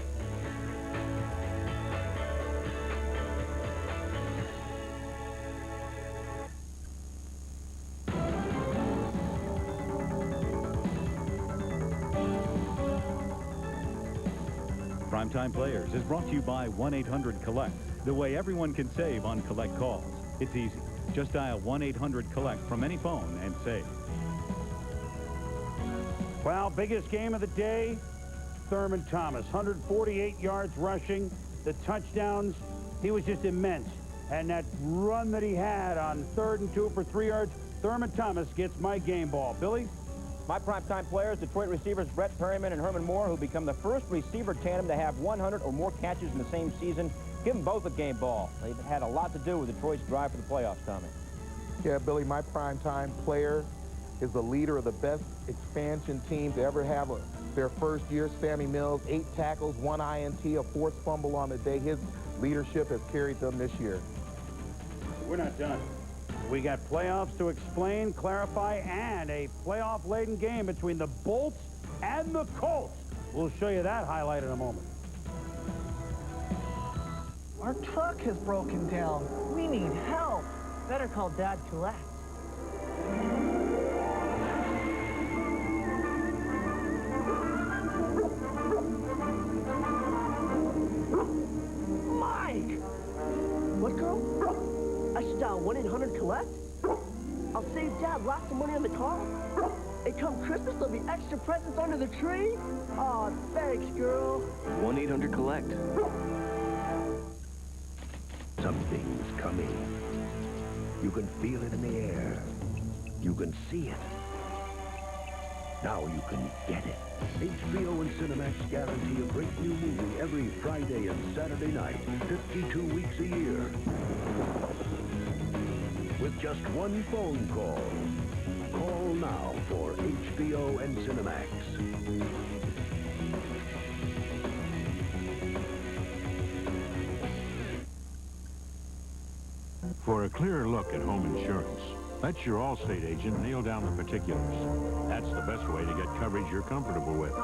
Primetime Players is brought to you by 1-800-COLLECT, the way everyone can save on collect calls. It's easy. Just dial 1-800-COLLECT from any phone and save. Well, biggest game of the day, Thurman Thomas. 148 yards rushing. The touchdowns, he was just immense. And that run that he had on 3rd and 2 for 3 yards, Thurman Thomas gets my game ball. Billy? My primetime players, Detroit receivers Brett Perryman and Herman Moore, who become the first receiver tandem to have 100 or more catches in the same season. Give them both a game ball. They've had a lot to do with Detroit's drive for the playoffs, Tommy. Yeah, Billy, my primetime player is the leader of the best expansion team to ever have their first year. Sammy Mills, 8 tackles, 1 INT, a forced fumble on the day. His leadership has carried them this year. We're not done. We got playoffs to explain, clarify, and a playoff-laden game between the Bolts and the Colts. We'll show you that highlight in a moment. Our truck has broken down. We need help. Better call Dad Collect. Mike! What, girl? I should dial 1-800-COLLECT? I'll save Dad lots of money on the car? And come Christmas, there'll be extra presents under the tree? Aw, thanks, girl. 1-800-COLLECT. Something's coming. You can feel it in the air. You can see it. Now you can get it. HBO and Cinemax guarantee a great new movie every Friday and Saturday night, 52 weeks a year. With just one phone call. Call now for HBO and Cinemax. For a clearer look at home insurance, let your Allstate agent nail down the particulars. That's the best way to get coverage you're comfortable with.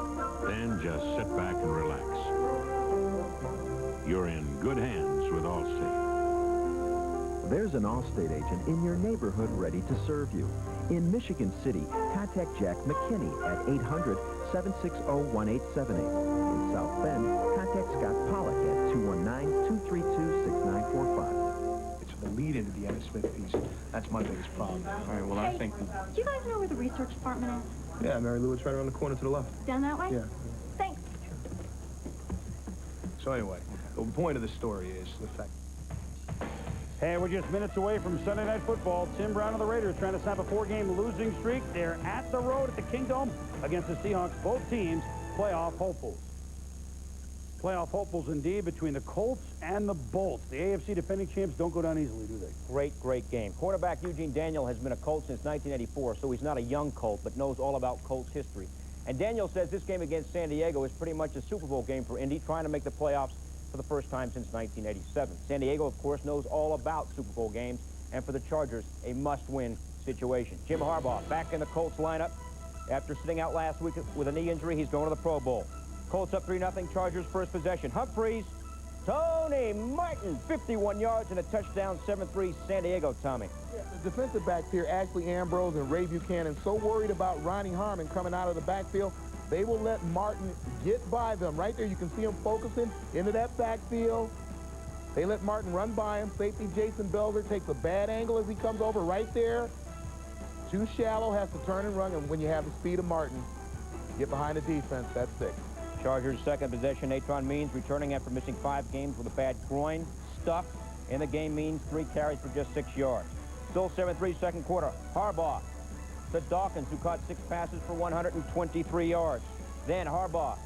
Then just sit back and relax. You're in good hands with Allstate. There's an Allstate agent in your neighborhood ready to serve you. In Michigan City, contact Jack McKinney at 800-760-1878. In South Bend, contact Scott Pollock at 219-232-6945. The lead into the Anna Smith piece. That's my biggest problem. All right, well, I think... Do you guys know where the research department is? Yeah, Mary Lou, it's right around the corner to the left. Down that way? Yeah. Thanks. So anyway, the point of the story is the fact... Hey, we're just minutes away from Sunday Night Football. Tim Brown and the Raiders trying to stop a 4-game losing streak. They're at the road at the Kingdome against the Seahawks. Both teams playoff hopefuls. Playoff hopefuls indeed between the Colts and the Bolts. The AFC defending champs don't go down easily, do they? Great game. Quarterback Eugene Daniel has been a Colt since 1984, so he's not a young Colt, but knows all about Colts history. And Daniel says this game against San Diego is pretty much a Super Bowl game for Indy, trying to make the playoffs for the first time since 1987. San Diego, of course, knows all about Super Bowl games and for the Chargers, a must-win situation. Jim Harbaugh back in the Colts lineup. After sitting out last week with a knee injury, he's going to the Pro Bowl. Colts up 3-0, Chargers first possession. Humphreys, Tony Martin, 51 yards and a touchdown, 7-3 San Diego, Tommy. Yeah, the defensive backs here, Ashley Ambrose and Ray Buchanan, so worried about Ronnie Harmon coming out of the backfield, they will let Martin get by them. Right there, you can see him focusing into that backfield. They let Martin run by him. Safety Jason Belzer takes a bad angle as he comes over right there. Too shallow, has to turn and run, and when you have the speed of Martin, get behind the defense, that's 6. Chargers second possession. Natron Means returning after missing 5 games with a bad groin. Stuck in the game. Means 3 carries for just 6 yards. Still 7-3 second quarter. Harbaugh to Dawkins, who caught 6 passes for 123 yards. Then Harbaugh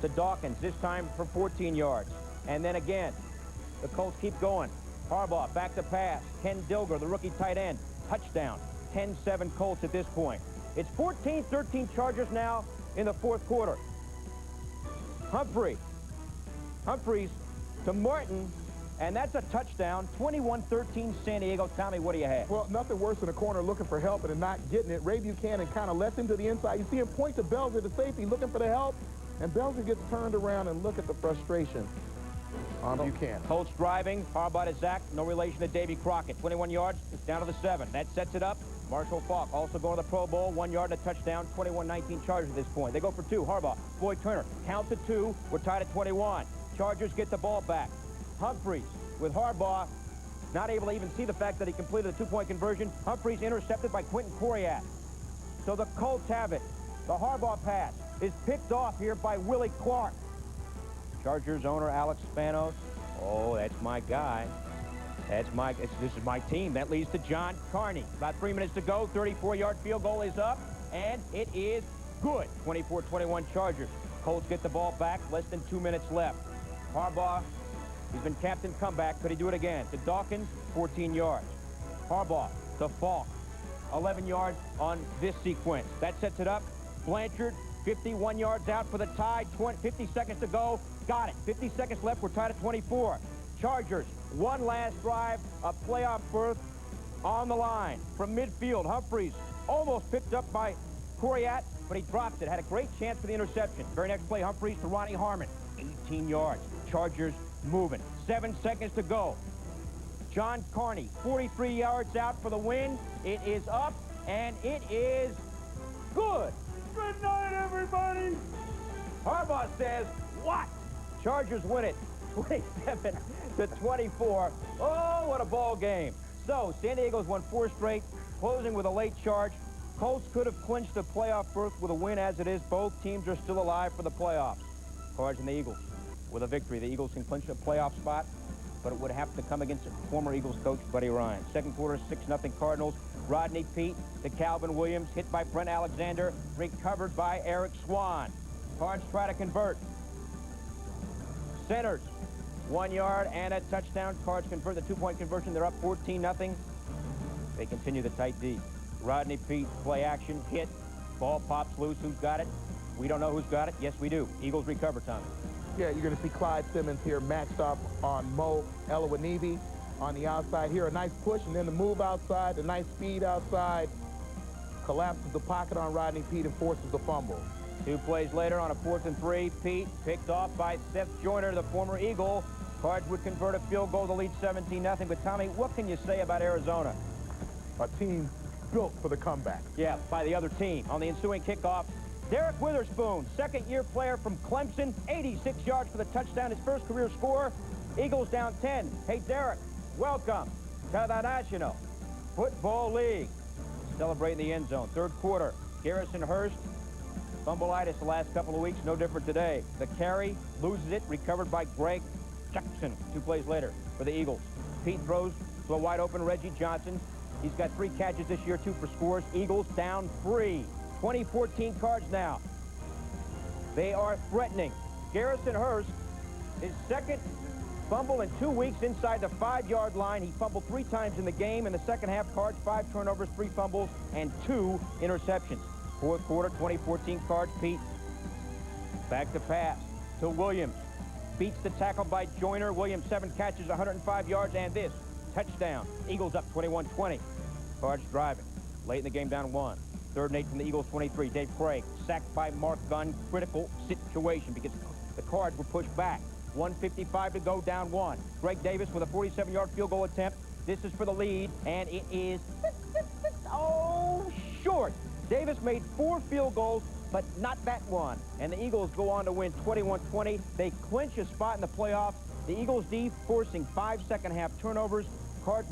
to Dawkins, this time for 14 yards. And then again, the Colts keep going. Harbaugh back to pass. Ken Dilger, the rookie tight end, touchdown. 10-7 Colts at this point. It's 14-13 Chargers now in the fourth quarter. Humphreys to Martin, and that's a touchdown. 21-13 San Diego. Tommy, what do you have? Well, nothing worse than a corner looking for help and not getting it. Ray Buchanan kind of lets him to the inside. You see him point to Belzer, the safety, looking for the help, and Belzer gets turned around, and look at the frustration on Buchanan. Colts driving. Harbaugh to Zach, no relation to Davy Crockett. 21 yards, it's down to the 7. That sets it up. Marshall Faulk also going to the Pro Bowl. 1 yard and a touchdown. 21-19 Chargers at this point. They go for 2. Harbaugh, Boyd Turner, count to 2. We're tied at 21. Chargers get the ball back. Humphreys with Harbaugh, not able to even see the fact that he completed a 2-point conversion. Humphreys intercepted by Quentin Coriat. So the Colts have it. The Harbaugh pass is picked off here by Willie Clark. Chargers owner Alex Spanos. Oh, that's my guy. This is my team. That leads to John Carney. About 3 minutes to go. 34-yard field goal is up, and it is good. 24-21 Chargers. Colts get the ball back. Less than 2 minutes left. Harbaugh, he's been captain comeback. Could he do it again? To Dawkins, 14 yards. Harbaugh to Faulk, 11 yards on this sequence. That sets it up. Blanchard, 51 yards out for the tie. 50 seconds to go. Got it. 50 seconds left. We're tied at 24. Chargers, one last drive, a playoff berth on the line. From midfield, Humphreys almost picked up by Coriat, but he dropped it. Had a great chance for the interception. Very next play, Humphreys to Ronnie Harmon, 18 yards. Chargers moving. 7 seconds to go. John Carney, 43 yards out for the win. It is up, and it is good. Good night, everybody. Harbaugh says, what? Chargers win it, 27-24. Oh, what a ball game. So, San Diego's won 4 straight, closing with a late charge. Colts could have clinched the playoff berth with a win as it is. Both teams are still alive for the playoffs. Cards and the Eagles. With a victory, the Eagles can clinch a playoff spot, but it would have to come against former Eagles coach Buddy Ryan. Second quarter, 6-0 Cardinals. Rodney Peete to Calvin Williams, hit by Brent Alexander, recovered by Eric Swan. Cards try to convert. Centers, 1 yard and a touchdown. Cards convert the 2-point conversion. They're up 14-0. They continue the tight D. Rodney Peete, play action, hit. Ball pops loose. Who's got it? We don't know who's got it. Yes, we do. Eagles recover, Tommy. Yeah, you're going to see Clyde Simmons here matched up on Mo Elawanibi on the outside here. A nice push, and then the move outside, the nice speed outside. Collapses the pocket on Rodney Peete and forces the fumble. 2 plays later on a 4th and 3. Peete picked off by Seth Joyner, the former Eagle. Cards would convert a field goal to lead 17-0. But, Tommy, what can you say about Arizona? A team built for the comeback. Yeah, by the other team. On the ensuing kickoff, Derek Witherspoon, second-year player from Clemson, 86 yards for the touchdown, his first career score. Eagles down 10. Hey, Derek, welcome to the National Football League. Celebrating the end zone. Third quarter, Garrison Hurst, fumbleitis the last couple of weeks, no different today. The carry, loses it, recovered by Greg Jackson 2 plays later for the Eagles. Peete throws to a wide-open Reggie Johnson. He's got 3 catches this year, 2 for scores. Eagles down 3. 2014 Cards now. They are threatening. Garrison Hurst, his second fumble in 2 weeks inside the 5-yard line. He fumbled 3 times in the game. In the second half, Cards, 5 turnovers, 3 fumbles, and 2 interceptions. Fourth quarter, 2014 Cards, Peete. Back to pass to Williams. Beats the tackle by Joyner. Williams, 7 catches, 105 yards, and this touchdown. Eagles up 21-20. Cards driving. Late in the game, down 1. 3rd and 8 from the Eagles 23. Dave Craig sacked by Mark Gunn. Critical situation because the Cards were pushed back. 1:55 to go, down 1. Greg Davis with a 47-yard field goal attempt. This is for the lead, and it is short. Davis made 4 field goals, but not that one. And the Eagles go on to win 21-20. They clinch a spot in the playoffs. The Eagles D forcing 5 second-half turnovers. Cards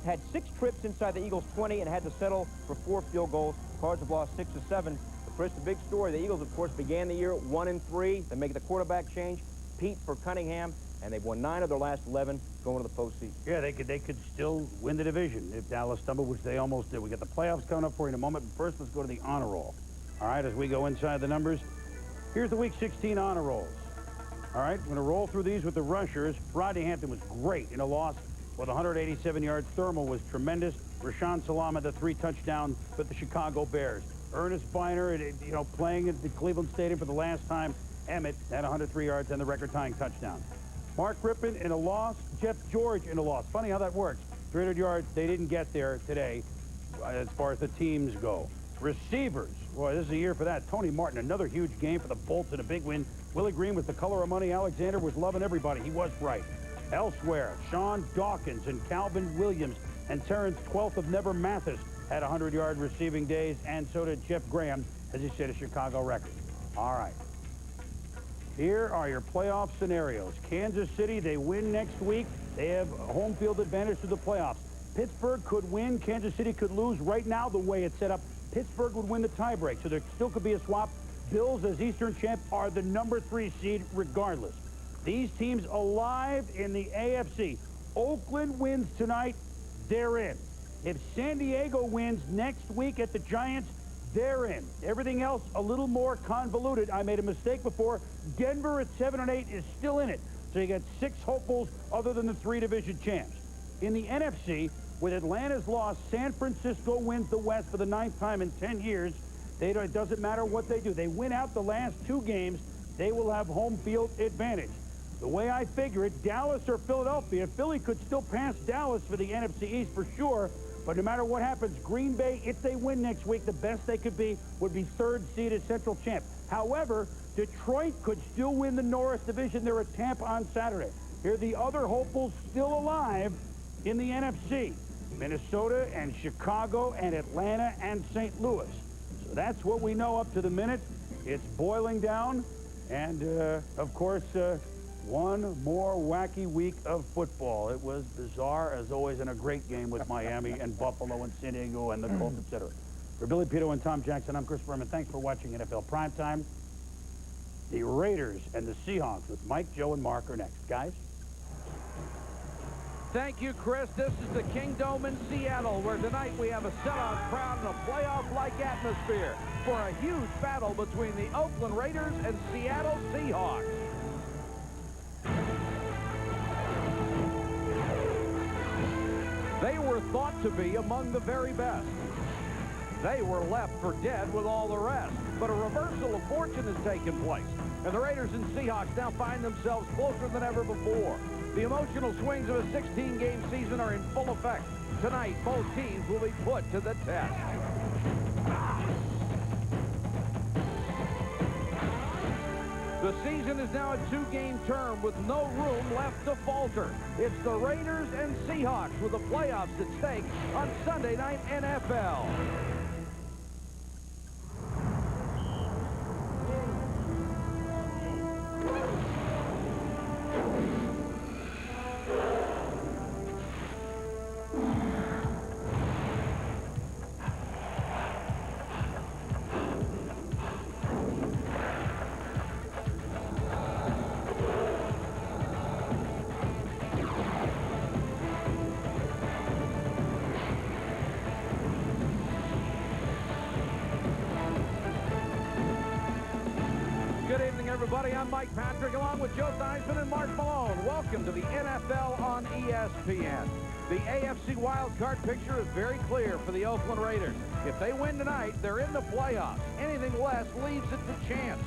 had 6 trips inside the Eagles 20 and had to settle for 4 field goals. Cards have lost 6 of 7. But Chris, the big story, the Eagles, of course, began the year 1-3. They make the quarterback change. Pete for Cunningham, and they've won 9 of their last 11 going to the postseason. Yeah, they could still win the division if Dallas stumbled, which they almost did. We got the playoffs coming up for you in a moment, but first let's go to the honor roll. All right, as we go inside the numbers, here's the Week 16 honor rolls. All right, we're going to roll through these with the rushers. Rodney Hampton was great in a loss with 187 yards. Thermal was tremendous. Rashaan Salam the 3 touchdowns for the Chicago Bears. Ernest Biner, playing at the Cleveland Stadium for the last time. Emmett had 103 yards and the record-tying touchdown. Mark Rippon in a loss. Jeff George in a loss. Funny how that works. 300 yards, they didn't get there today as far as the teams go. Receivers, boy, this is a year for that. Tony Martin, another huge game for the Bolts and a big win. Willie Green was the color of money. Alexander was loving everybody. He was bright. Elsewhere, Sean Dawkins and Calvin Williams and Terrence 12th of Never Mathis had 100-yard receiving days, and so did Jeff Graham, as he set a Chicago record. All right. Here are your playoff scenarios. Kansas City, they win next week. They have home field advantage to the playoffs. Pittsburgh could win. Kansas City could lose. Right now, the way it's set up, Pittsburgh would win the tiebreak, so there still could be a swap. Bills, as Eastern champ, are the number 3 seed regardless. These teams alive in the AFC. Oakland wins tonight, they're in. If San Diego wins next week at the Giants, they're in. Everything else a little more convoluted. I made a mistake before. Denver at 7-8 is still in it. So you got 6 hopefuls other than the 3 division champs. In the NFC, with Atlanta's loss, San Francisco wins the West for the 9th time in 10 years. It doesn't matter what they do. They win out the last 2 games, they will have home field advantage. The way I figure it, Dallas or Philadelphia, Philly could still pass Dallas for the NFC East for sure. But no matter what happens, Green Bay, if they win next week, the best they could be would be 3rd seeded Central champ. However, Detroit could still win the North Division. They're at Tampa on Saturday. Here are the other hopefuls still alive in the NFC. Minnesota and Chicago and Atlanta and St. Louis. So that's what we know up to the minute. It's boiling down. And, of course, one more wacky week of football. It was bizarre, as always, and a great game with Miami and Buffalo and San Diego and the Colts, etc. For Billy Pito and Tom Jackson, I'm Chris Berman. Thanks for watching NFL Primetime. The Raiders and the Seahawks with Mike, Joe, and Mark are next. Guys? Thank you, Chris. This is the Kingdome in Seattle, where tonight we have a sellout crowd and a playoff-like atmosphere for a huge battle between the Oakland Raiders and Seattle Seahawks. They were thought to be among the very best. They were left for dead with all the rest. But a reversal of fortune has taken place, and the Raiders and Seahawks now find themselves closer than ever before. The emotional swings of a 16-game season are in full effect. Tonight, both teams will be put to the test. The season is now a 2-game term with no room left to falter. It's the Raiders and Seahawks with the playoffs at stake on Sunday Night NFL. Everybody, I'm Mike Patrick, along with Joe Theismann and Mark Malone. Welcome to the NFL on ESPN. The AFC wildcard picture is very clear for the Oakland Raiders. If they win tonight, they're in the playoffs. Anything less leaves it to chance.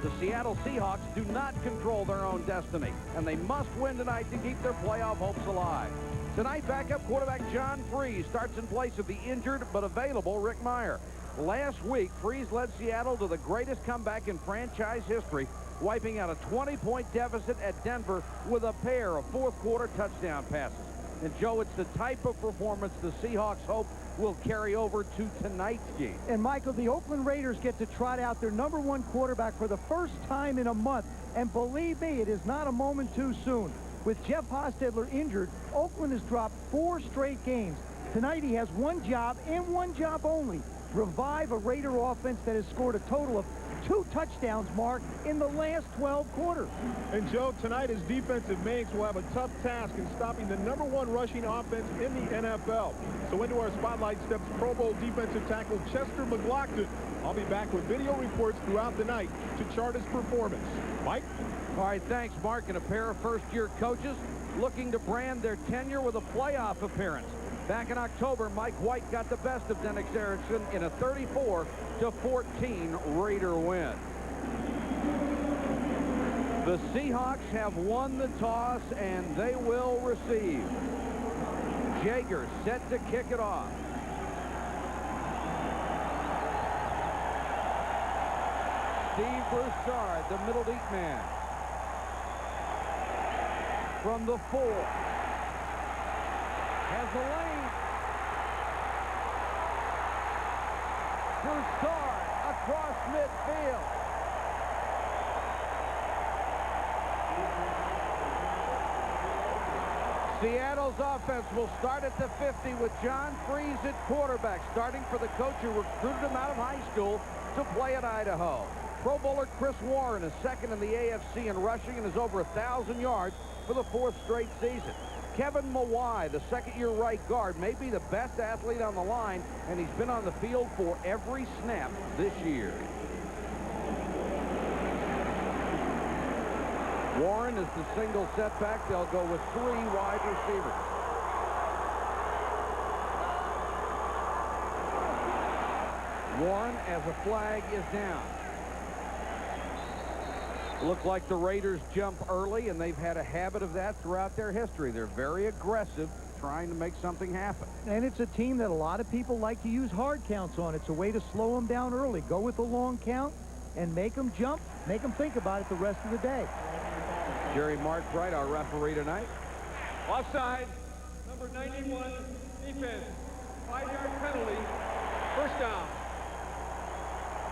The Seattle Seahawks do not control their own destiny, and they must win tonight to keep their playoff hopes alive. Tonight, backup quarterback John Freeze starts in place of the injured but available Rick Meyer. Last week, Freeze led Seattle to the greatest comeback in franchise history, wiping out a 20-point deficit at Denver with a pair of fourth-quarter touchdown passes. And, Joe, it's the type of performance the Seahawks hope will carry over to tonight's game. And, Michael, the Oakland Raiders get to trot out their #1 quarterback for the first time in a month. And believe me, it is not a moment too soon. With Jeff Hostetler injured, Oakland has dropped 4 straight games. Tonight he has one job and one job only. Revive a Raider offense that has scored a total of 2 touchdowns, Mark, in the last 12 quarters. And, Joe, tonight his defensive Manx will have a tough task in stopping the #1 rushing offense in the NFL. So into our spotlight steps Pro Bowl defensive tackle Chester McLaughlin. I'll be back with video reports throughout the night to chart his performance. Mike? All right, thanks, Mark. And a pair of first-year coaches looking to brand their tenure with a playoff appearance. Back in October, Mike White got the best of Dennis Erickson in a 34-14 Raider win. The Seahawks have won the toss, and they will receive. Jaeger set to kick it off. Steve Broussard, the middle deep man. From the 4. Has the lane. Broussard across midfield. Seattle's offense will start at the 50 with John Freeze at quarterback, starting for the coach who recruited him out of high school to play at Idaho. Pro Bowler Chris Warren is second in the AFC in rushing and is over 1,000 yards for the 4th straight season. Kevin Mawai, the second-year right guard, may be the best athlete on the line, and he's been on the field for every snap this year. Warren is the single setback. They'll go with 3 wide receivers. Warren, as a flag is down. Looks like the Raiders jump early, and they've had a habit of that throughout their history. They're very aggressive, trying to make something happen. And it's a team that a lot of people like to use hard counts on. It's a way to slow them down early. Go with a long count and make them jump, make them think about it the rest of the day. Jerry Markwright, our referee tonight. Offside, number 91, defense. 5-yard penalty, first down.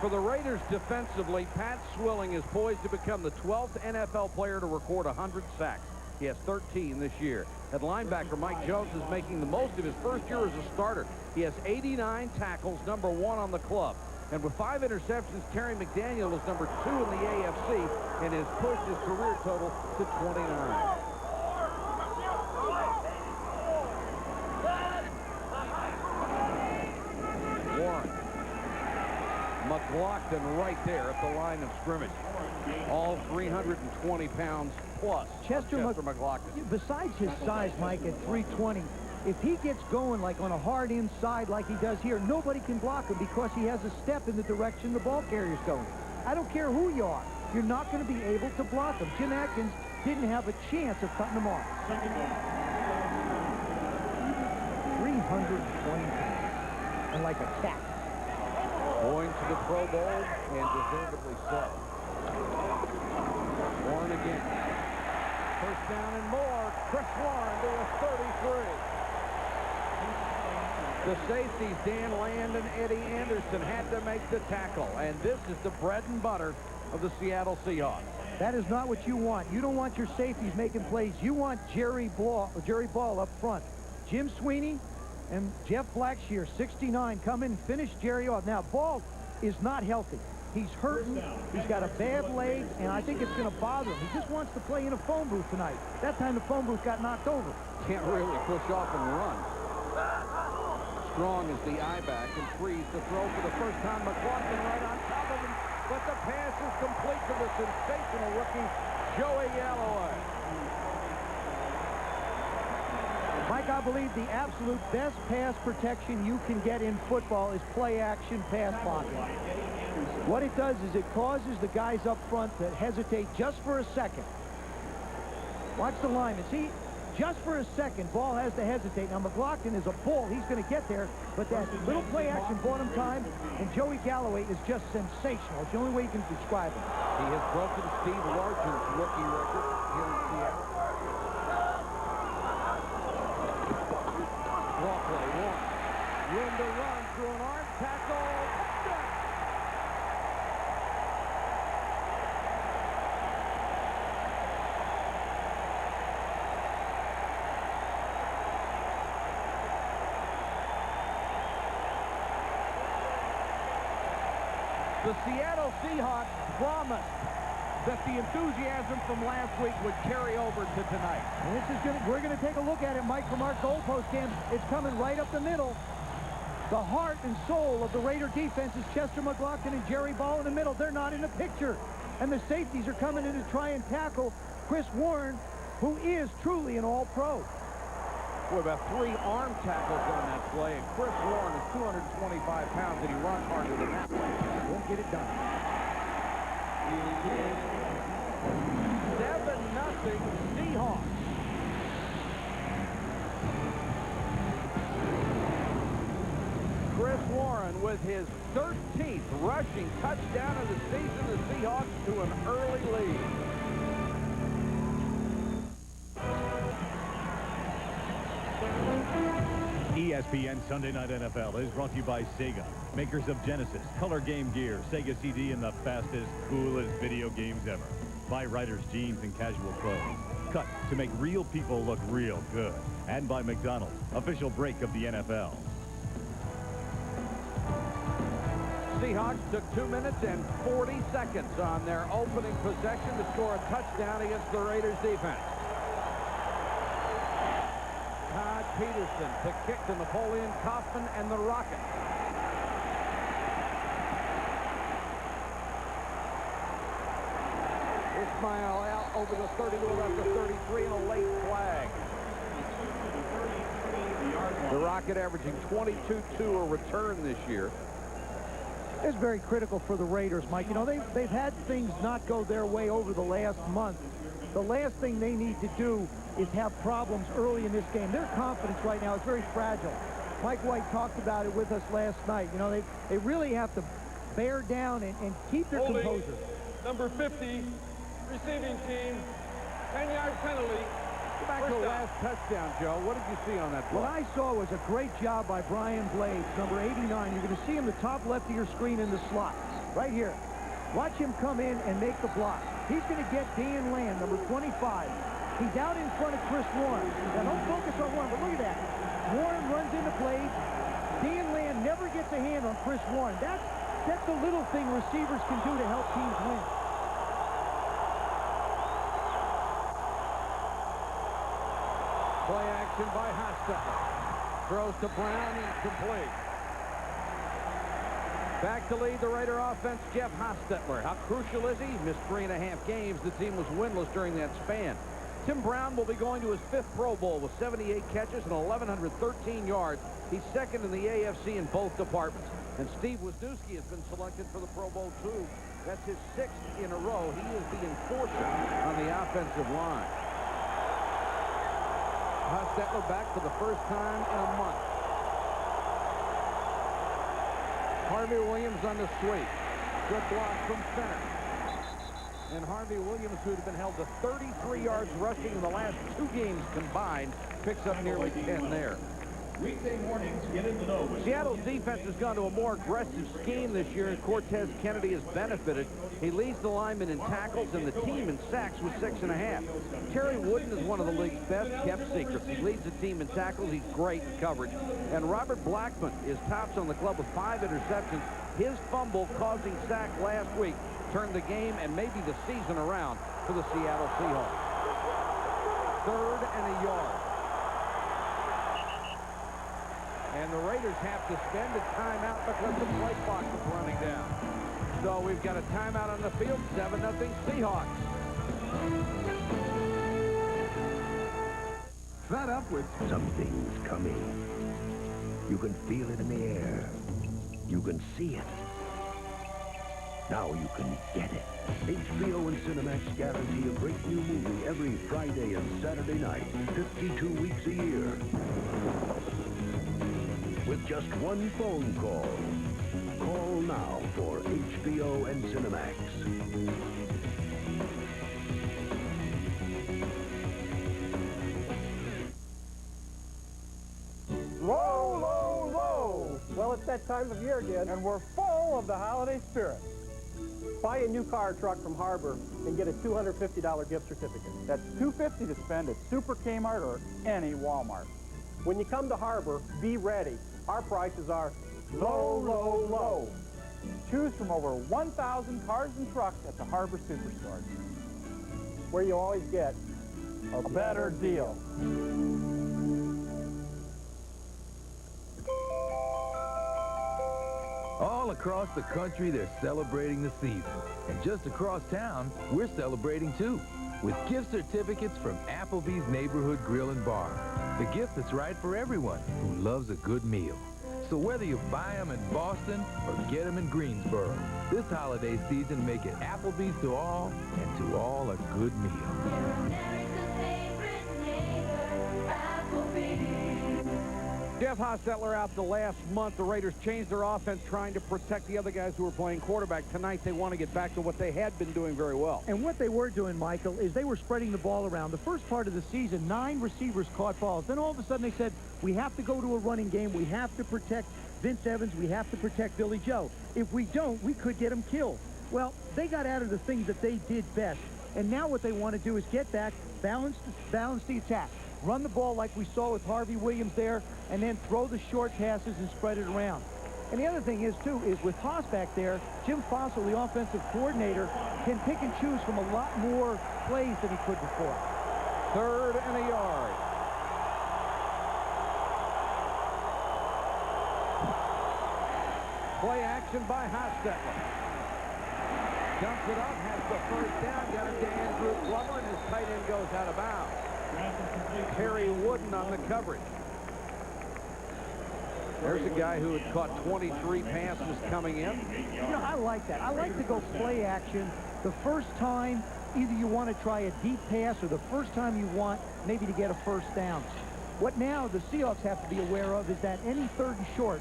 For the Raiders defensively, Pat Swilling is poised to become the 12th NFL player to record 100 sacks. He has 13 this year. At linebacker, Mike Jones is making the most of his first year as a starter. He has 89 tackles, #1 on the club. And with 5 interceptions, Terry McDaniel is #2 in the AFC and has pushed his career total to 29. Warren. McLaughlin right there at the line of scrimmage. All 320 pounds plus. Chester McLaughlin. Besides his size, Mike, at 320, if he gets going like on a hard inside like he does here, nobody can block him because he has a step in the direction the ball carrier's going. I don't care who you are. You're not going to be able to block him. Jim Atkins didn't have a chance of cutting him off. 320 pounds. And like a cat. Going to the Pro Bowl, and deservedly so. Warren again. First down and more. Chris Warren to a 33. The safeties, Dan Land and Eddie Anderson, had to make the tackle. And this is the bread and butter of the Seattle Seahawks. That is not what you want. You don't want your safeties making plays. You want Jerry Ball up front. Jim Sweeney and Jeff Blackshear, 69, come in and finish Jerry off. Now, Ball is not healthy. He's hurting. He's got a bad leg, and I think it's going to bother him. He just wants to play in a phone booth tonight. That time the phone booth got knocked over. Can't really push off and run. Strong is the I-back and Freeze to throw for the first time. McLaughlin right on top of him, but the pass is complete to the sensational rookie, Joey Alloway. Mike, I believe the absolute best pass protection you can get in football is play-action pass blocking. What it does is it causes the guys up front to hesitate just for a second. Watch the lineman. See, just for a second, ball has to hesitate. Now, McLaughlin is a bull. He's going to get there, but that little play action bought him time, and Joey Galloway is just sensational. It's the only way you can describe him. He has broken Steve Largent's rookie record here in Seattle. Draw play, one. Room to run through an arm tackle. The Seattle Seahawks promised that the enthusiasm from last week would carry over to tonight. And this is we're going to take a look at it, Mike, from our goalpost cam. It's coming right up the middle. The heart and soul of the Raider defense is Chester McLaughlin and Jerry Ball in the middle. They're not in the picture. And the safeties are coming in to try and tackle Chris Warren, who is truly an all-pro. Boy, about 3 arm tackles on that play, and Chris Warren is 225 pounds, and he runs harder than that way. Won't get it done. 7-0 Seahawks. Chris Warren with his 13th rushing touchdown of the season, the Seahawks to an early lead. ESPN Sunday Night NFL is brought to you by Sega, makers of Genesis, Color Game Gear, Sega CD, and the fastest, coolest video games ever. By Writers Jeans and Casual Clothes, cut to make real people look real good. And by McDonald's, official break of the NFL. Seahawks took 2 minutes and 40 seconds on their opening possession to score a touchdown against the Raiders defense. Todd Peterson to kick to Napoleon Kaufman and the Rocket. Ismail out over the 32 after 33 and a late flag. The Rocket averaging 22-2 a return this year. It's very critical for the Raiders, Mike. You know, they've had things not go their way over the last month. The last thing they need to do is have problems early in this game. Their confidence right now is very fragile. Mike White talked about it with us last night. You know, they really have to bear down and keep their composure. Number 50, receiving team, 10-yard penalty. Go back to the last touchdown, Joe. What did you see on that play? What I saw was a great job by Brian Blades, number 89. You're going to see him the top left of your screen in the slot, right here. Watch him come in and make the block. He's going to get Dan Land, number 25. He's out in front of Chris Warren. Now, don't focus on Warren, but look at that. Warren runs into play. Dan Land never gets a hand on Chris Warren. That's the little thing receivers can do to help teams win. Play action by Hostetler. Throws to Brown, incomplete. Back to lead the Raider offense, Jeff Hostetler. How crucial is he? Missed 3.5 games. The team was winless during that span. Tim Brown will be going to his 5th Pro Bowl with 78 catches and 1,113 yards. He's second in the AFC in both departments. And Steve Wisniewski has been selected for the Pro Bowl, too. That's his 6th in a row. He is the enforcer on the offensive line. Hostetler back for the first time in a month. Harvey Williams on the sweep. Good block from center. And Harvey Williams, who had been held to 33 yards rushing in the last 2 games combined, picks up nearly 10 there. Weekday mornings, get in the know. Seattle's defense has gone to a more aggressive scheme this year, and Cortez Kennedy has benefited. He leads the linemen in tackles and the team in sacks with 6.5. Terry Wooden is one of the league's best-kept secrets. He leads the team in tackles. He's great in coverage. And Robert Blackman is tops on the club with 5 interceptions. His fumble causing sack last week turned the game and maybe the season around for the Seattle Seahawks. 3rd and a yard. And the Raiders have to spend a timeout because the play clock is running down. So we've got a timeout on the field, 7-0 Seahawks. Fed up with something's coming. You can feel it in the air. You can see it. Now you can get it. HBO and Cinemax guarantee a great new movie every Friday and Saturday night, 52 weeks a year. With just one phone call. Call now for HBO and Cinemax. Low, low, low! Well, it's that time of year again, and we're full of the holiday spirit. Buy a new car or truck from Harbor and get a $250 gift certificate. That's $250 to spend at Super Kmart or any Walmart. When you come to Harbor, be ready. Our prices are low, low, low. Choose from over 1,000 cars and trucks at the Harbor Superstore, where you always get a better deal. All across the country, they're celebrating the season. And just across town, we're celebrating too, with gift certificates from Applebee's Neighborhood Grill and Bar. The gift that's right for everyone who loves a good meal. So whether you buy them in Boston or get them in Greensboro, this holiday season, make it Applebee's to all, and to all a good meal. Jeff Hostetler out the last month. The Raiders changed their offense trying to protect the other guys who were playing quarterback. Tonight they want to get back to what they had been doing very well. And what they were doing, Michael, is they were spreading the ball around. The first part of the season, 9 receivers caught balls. Then all of a sudden they said, we have to go to a running game. We have to protect Vince Evans. We have to protect Billy Joe. If we don't, we could get him killed. Well, they got out of the things that they did best. And now what they want to do is get back, balance the attack. Run the ball like we saw with Harvey Williams there, and then throw the short passes and spread it around. And the other thing is, too, is with Haas back there, Jim Fossil, the offensive coordinator, can pick and choose from a lot more plays than he could before. 3rd and a yard. Play action by Hostetler. Dumps it up, has the first down, got it to Andrew Glover, and his tight end goes out of bounds. Terry Wooden on the coverage. There's a guy who had caught 23 passes coming in. You know, I like that. I like to go play action the first time either you want to try a deep pass or the first time you want maybe to get a first down. What now the Seahawks have to be aware of is that any 3rd and short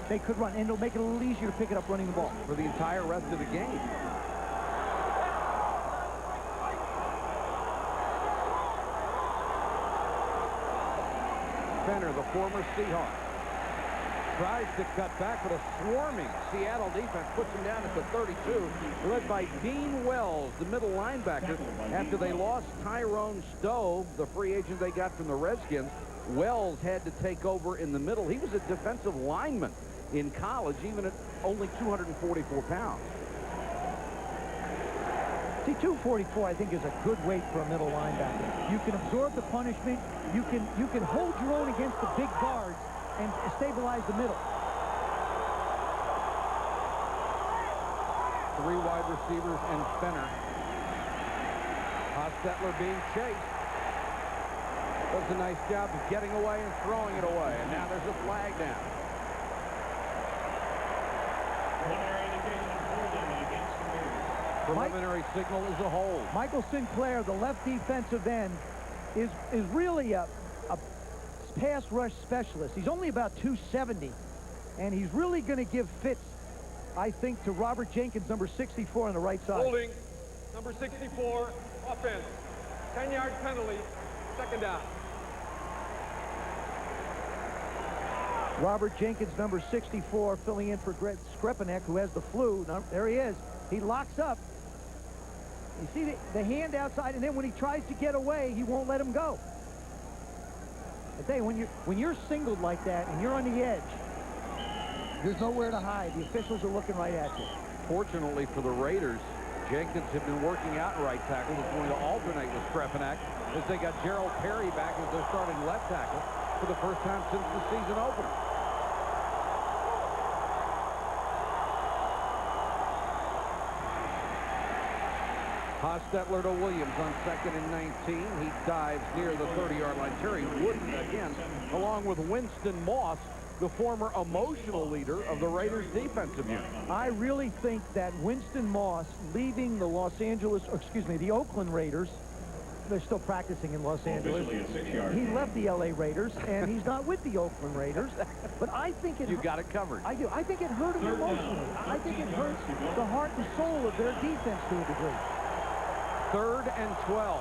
they could run, and it'll make it a little easier to pick it up running the ball. For the entire rest of the game. Fenner, the former Seahawk, tries to cut back, but a swarming Seattle defense puts him down at the 32, led by Dean Wells, the middle linebacker. After they lost Tyrone Stowe, the free agent they got from the Redskins, Wells had to take over in the middle. He was a defensive lineman in college, even at only 244 pounds. See, 244, I think, is a good weight for a middle linebacker. You can absorb the punishment. You can hold your own against the big guards and stabilize the middle. 3 wide receivers and Fenner. Hostetler being chased. Does a nice job of getting away and throwing it away. And now there's a flag down. Preliminary signal is a hold. Michael Sinclair, the left defensive end, is really a pass rush specialist. He's only about 270, and he's really going to give fits, I think, to Robert Jenkins, number 64 on the right side. Holding, number 64, offense. 10-yard penalty, 2nd down. Robert Jenkins, number 64, filling in for Skrepanek, who has the flu. Now, there he is. He locks up. You see the hand outside, and then when he tries to get away, he won't let him go. I tell you, when you're singled like that and you're on the edge, there's nowhere to hide. The officials are looking right at you. Fortunately for the Raiders, Jenkins had been working out right tackle. Is going to alternate with Skrepanek as they got Gerald Perry back as their starting left tackle for the first time since the season opener. Hostetler to Williams on 2nd and 19. He dives near the 30-yard line. Terry Wooden again, along with Winston Moss, the former emotional leader of the Raiders defensive unit. I really think that Winston Moss leaving the the Oakland Raiders, they're still practicing in Los Angeles. He left the LA Raiders, and he's not with the Oakland Raiders. But I think it... You got it covered. I do. I think it hurt him emotionally. I think it hurts the heart and soul of their defense to a degree. 3rd and 12.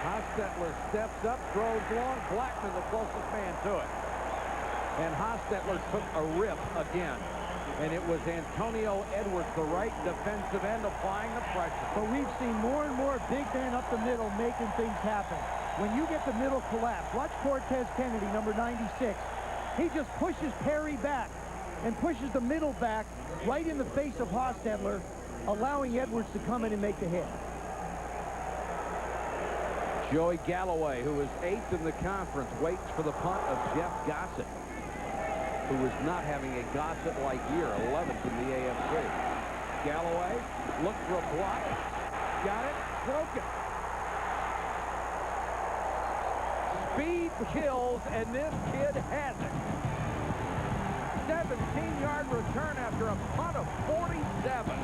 Hostetler steps up, throws long. Blackman, the closest man to it. And Hostetler took a rip again. And it was Antonio Edwards, the right defensive end, applying the pressure. But we've seen more and more big men up the middle making things happen. When you get the middle collapse, watch Cortez Kennedy, number 96. He just pushes Perry back and pushes the middle back right in the face of Hostetler, allowing Edwards to come in and make the hit. Joey Galloway, who is 8th in the conference, waits for the punt of Jeff Gossett, who is not having a Gossett-like year, 11th in the AFC. Galloway looked for a block, got it, broken. Speed kills, and this kid has it. 17-yard return after a punt of 47.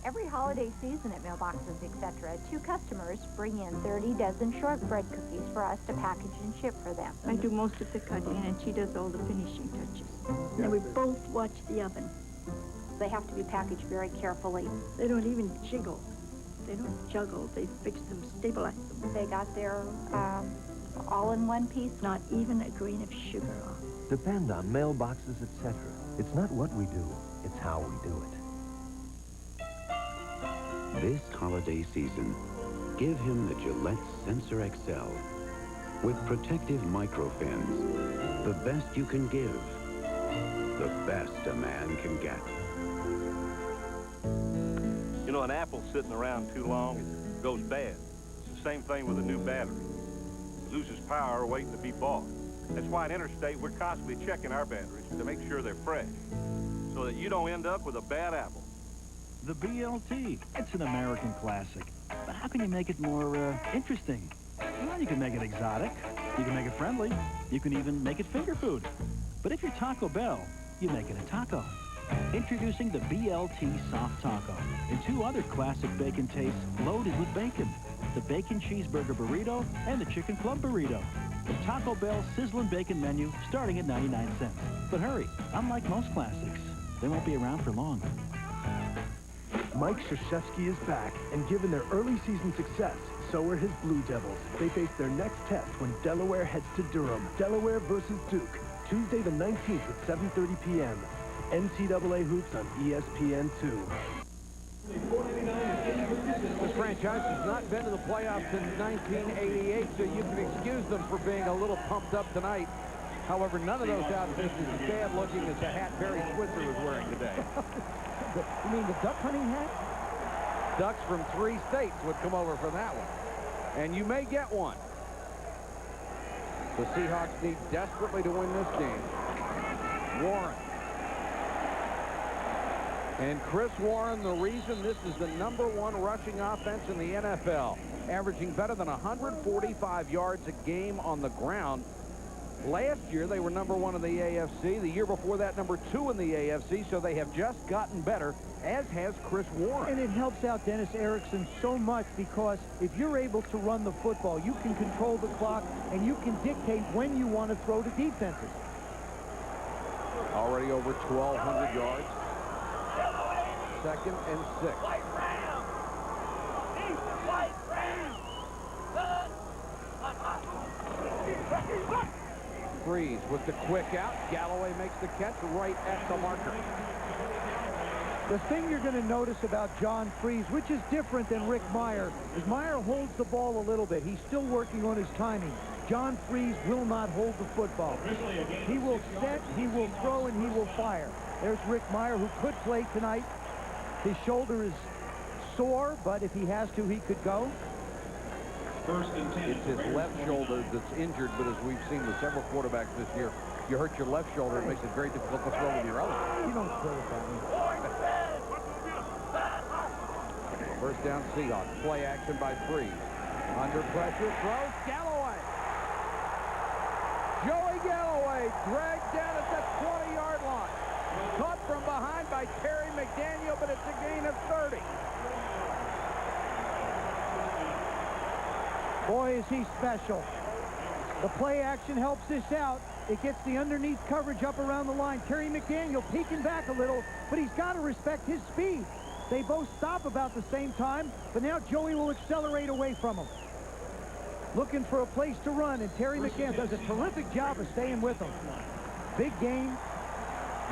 Every holiday season at Mailboxes, etc., 2 customers bring in 30 dozen shortbread cookies for us to package and ship for them. I do most of the cutting, and she does all the finishing touches. And we both watch the oven. They have to be packaged very carefully. They don't even jiggle. They don't juggle. They fix them, stabilize them. They got their all in one piece. Not even a grain of sugar on. Depend on Mailboxes, etc. It's not what we do, it's how we do it. This holiday season, give him the Gillette Sensor XL with protective microfins. The best you can give, the best a man can get. You know, an apple sitting around too long, it goes bad. It's the same thing with a new battery. It loses power waiting to be bought. That's why at Interstate, we're constantly checking our batteries to make sure they're fresh, so that you don't end up with a bad apple. The BLT, it's an American classic. But how can you make it more interesting? Well, you can make it exotic, you can make it friendly, you can even make it finger food. But if you're Taco Bell, you make it a taco. Introducing the BLT Soft Taco and 2 other classic bacon tastes loaded with bacon. The Bacon Cheeseburger Burrito and the Chicken Club Burrito. The Taco Bell Sizzlin' Bacon menu starting at 99 cents. But hurry, unlike most classics, they won't be around for long. Mike Krzyzewski is back, and given their early season success, so are his Blue Devils. They face their next test when Delaware heads to Durham. Delaware versus Duke, Tuesday the 19th at 7:30 p.m. NCAA Hoops on ESPN2. This franchise has not been to the playoffs since 1988, so you can excuse them for being a little pumped up tonight. However, none of those outfits is as bad looking as the hat Barry Switzer was wearing today. You mean the duck hunting hat? Ducks from 3 states would come over for that one. And you may get one. The Seahawks need desperately to win this game. Warren. And Chris Warren, the reason this is the #1 rushing offense in the NFL, averaging better than 145 yards a game on the ground. Last year, they were #1 in the AFC. The year before that, #2 in the AFC. So they have just gotten better, as has Chris Warren. And it helps out Dennis Erickson so much because if you're able to run the football, you can control the clock and you can dictate when you want to throw to defenses. Already over 1,200 yards. 2nd and 6. Freeze with the quick out. Galloway makes the catch right at the marker. The thing you're going to notice about John Freeze, which is different than Rick Meyer, is Meyer holds the ball a little bit. He's still working on his timing. John Freeze will not hold the football. He will set, he will throw, and he will fire. There's Rick Meyer, who could play tonight. His shoulder is sore, but if he has to, he could go. It's his left shoulder that's injured, but as we've seen with several quarterbacks this year, you hurt your left shoulder, it makes it very difficult to throw with your other. You don't throw with that. First down, Seahawks. Play action by Freeze. Under pressure, throws Galloway. Joey Galloway dragged down at the 20-yard line. Caught from behind by Terry McDaniel, but it's a gain of 30. Boy, is he special. The play action helps this out. It gets the underneath coverage up around the line. Terry McDaniel peeking back a little, but he's got to respect his speed. They both stop about the same time, but now Joey will accelerate away from him. Looking for a place to run, and Terry McDaniel does a terrific job of staying with him. Big game.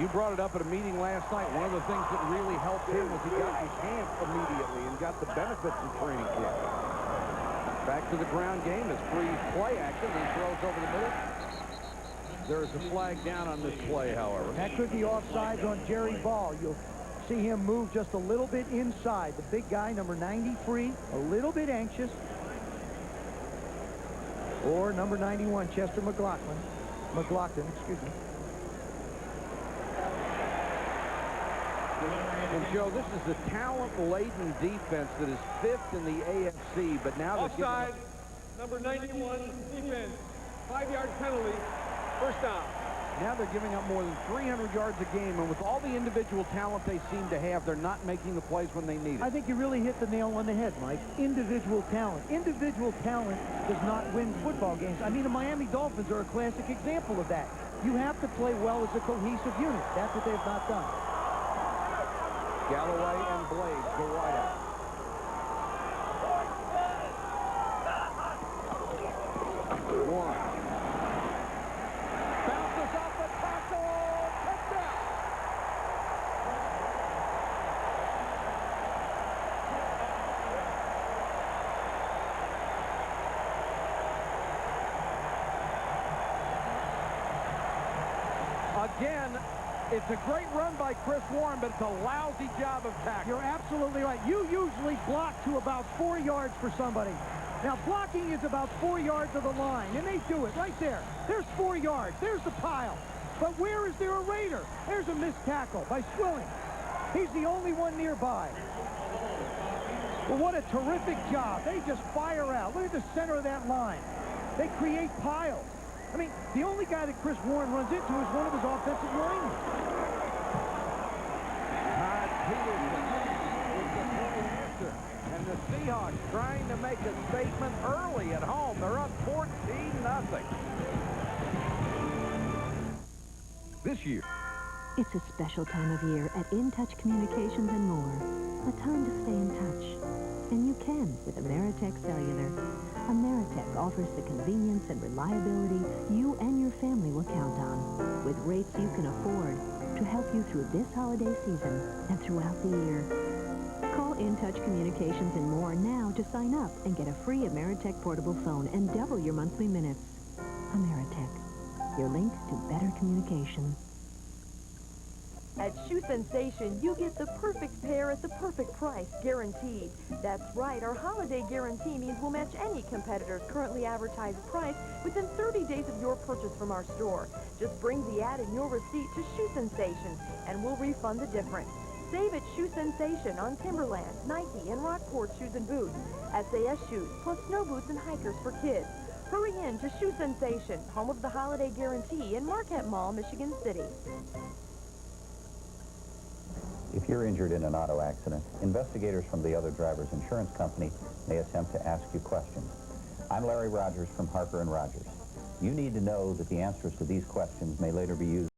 You brought it up at a meeting last night. One of the things that really helped him was he got his camp immediately and got the benefits of training camp. Back to the ground game as Freeze play action. He throws over the middle. There is a flag down on this play, however. That could be offsides on Jerry Ball. You'll see him move just a little bit inside. The big guy, number 93, a little bit anxious. Or number 91, Chester McLaughlin, excuse me. And Joe, this is a talent-laden defense that is 5th in the AFC, but now offside, number 91, defense, 5-yard penalty, first down. Now they're giving up more than 300 yards a game, and with all the individual talent they seem to have, they're not making the plays when they need it. I think you really hit the nail on the head, Mike. Individual talent. Individual talent does not win football games. I mean, the Miami Dolphins are a classic example of that. You have to play well as a cohesive unit. That's what they've not done. Galloway and Blades go wide out. Warren. Bounces off the tackle. Touchdown. Again, it's a great run by Chris Warren, but it's a lousy job of tackling. You're absolutely right. You usually block to about 4 yards for somebody. Now, blocking is about 4 yards of the line, and they do it right there. There's 4 yards. There's the pile. But where is there a Raider? There's a missed tackle by Swilling. He's the only one nearby. Well, what a terrific job. They just fire out. Look at the center of that line. They create piles. I mean, the only guy that Chris Warren runs into is one of his offensive linemen. Todd Peterson is the play answer. And the Seahawks trying to make a statement early at home. They're up 14-0. This year. It's a special time of year at In Touch Communications and more. A time to stay in touch. And you can with Ameritech Cellular. Ameritech offers the convenience and reliability you and your family will count on, with rates you can afford to help you through this holiday season and throughout the year. Call In Touch Communications and more now to sign up and get a free Ameritech portable phone and double your monthly minutes. Ameritech, your link to better communication. At Shoe Sensation, you get the perfect pair at the perfect price, guaranteed. That's right, our holiday guarantee means we'll match any competitor's currently advertised price within 30 days of your purchase from our store. Just bring the ad and your receipt to Shoe Sensation, and we'll refund the difference. Save at Shoe Sensation on Timberland, Nike, and Rockport shoes and boots, SAS shoes, plus snow boots and hikers for kids. Hurry in to Shoe Sensation, home of the holiday guarantee in Marquette Mall, Michigan City. If you're injured in an auto accident, investigators from the other driver's insurance company may attempt to ask you questions. I'm Larry Rogers from Harper & Rogers. You need to know that the answers to these questions may later be used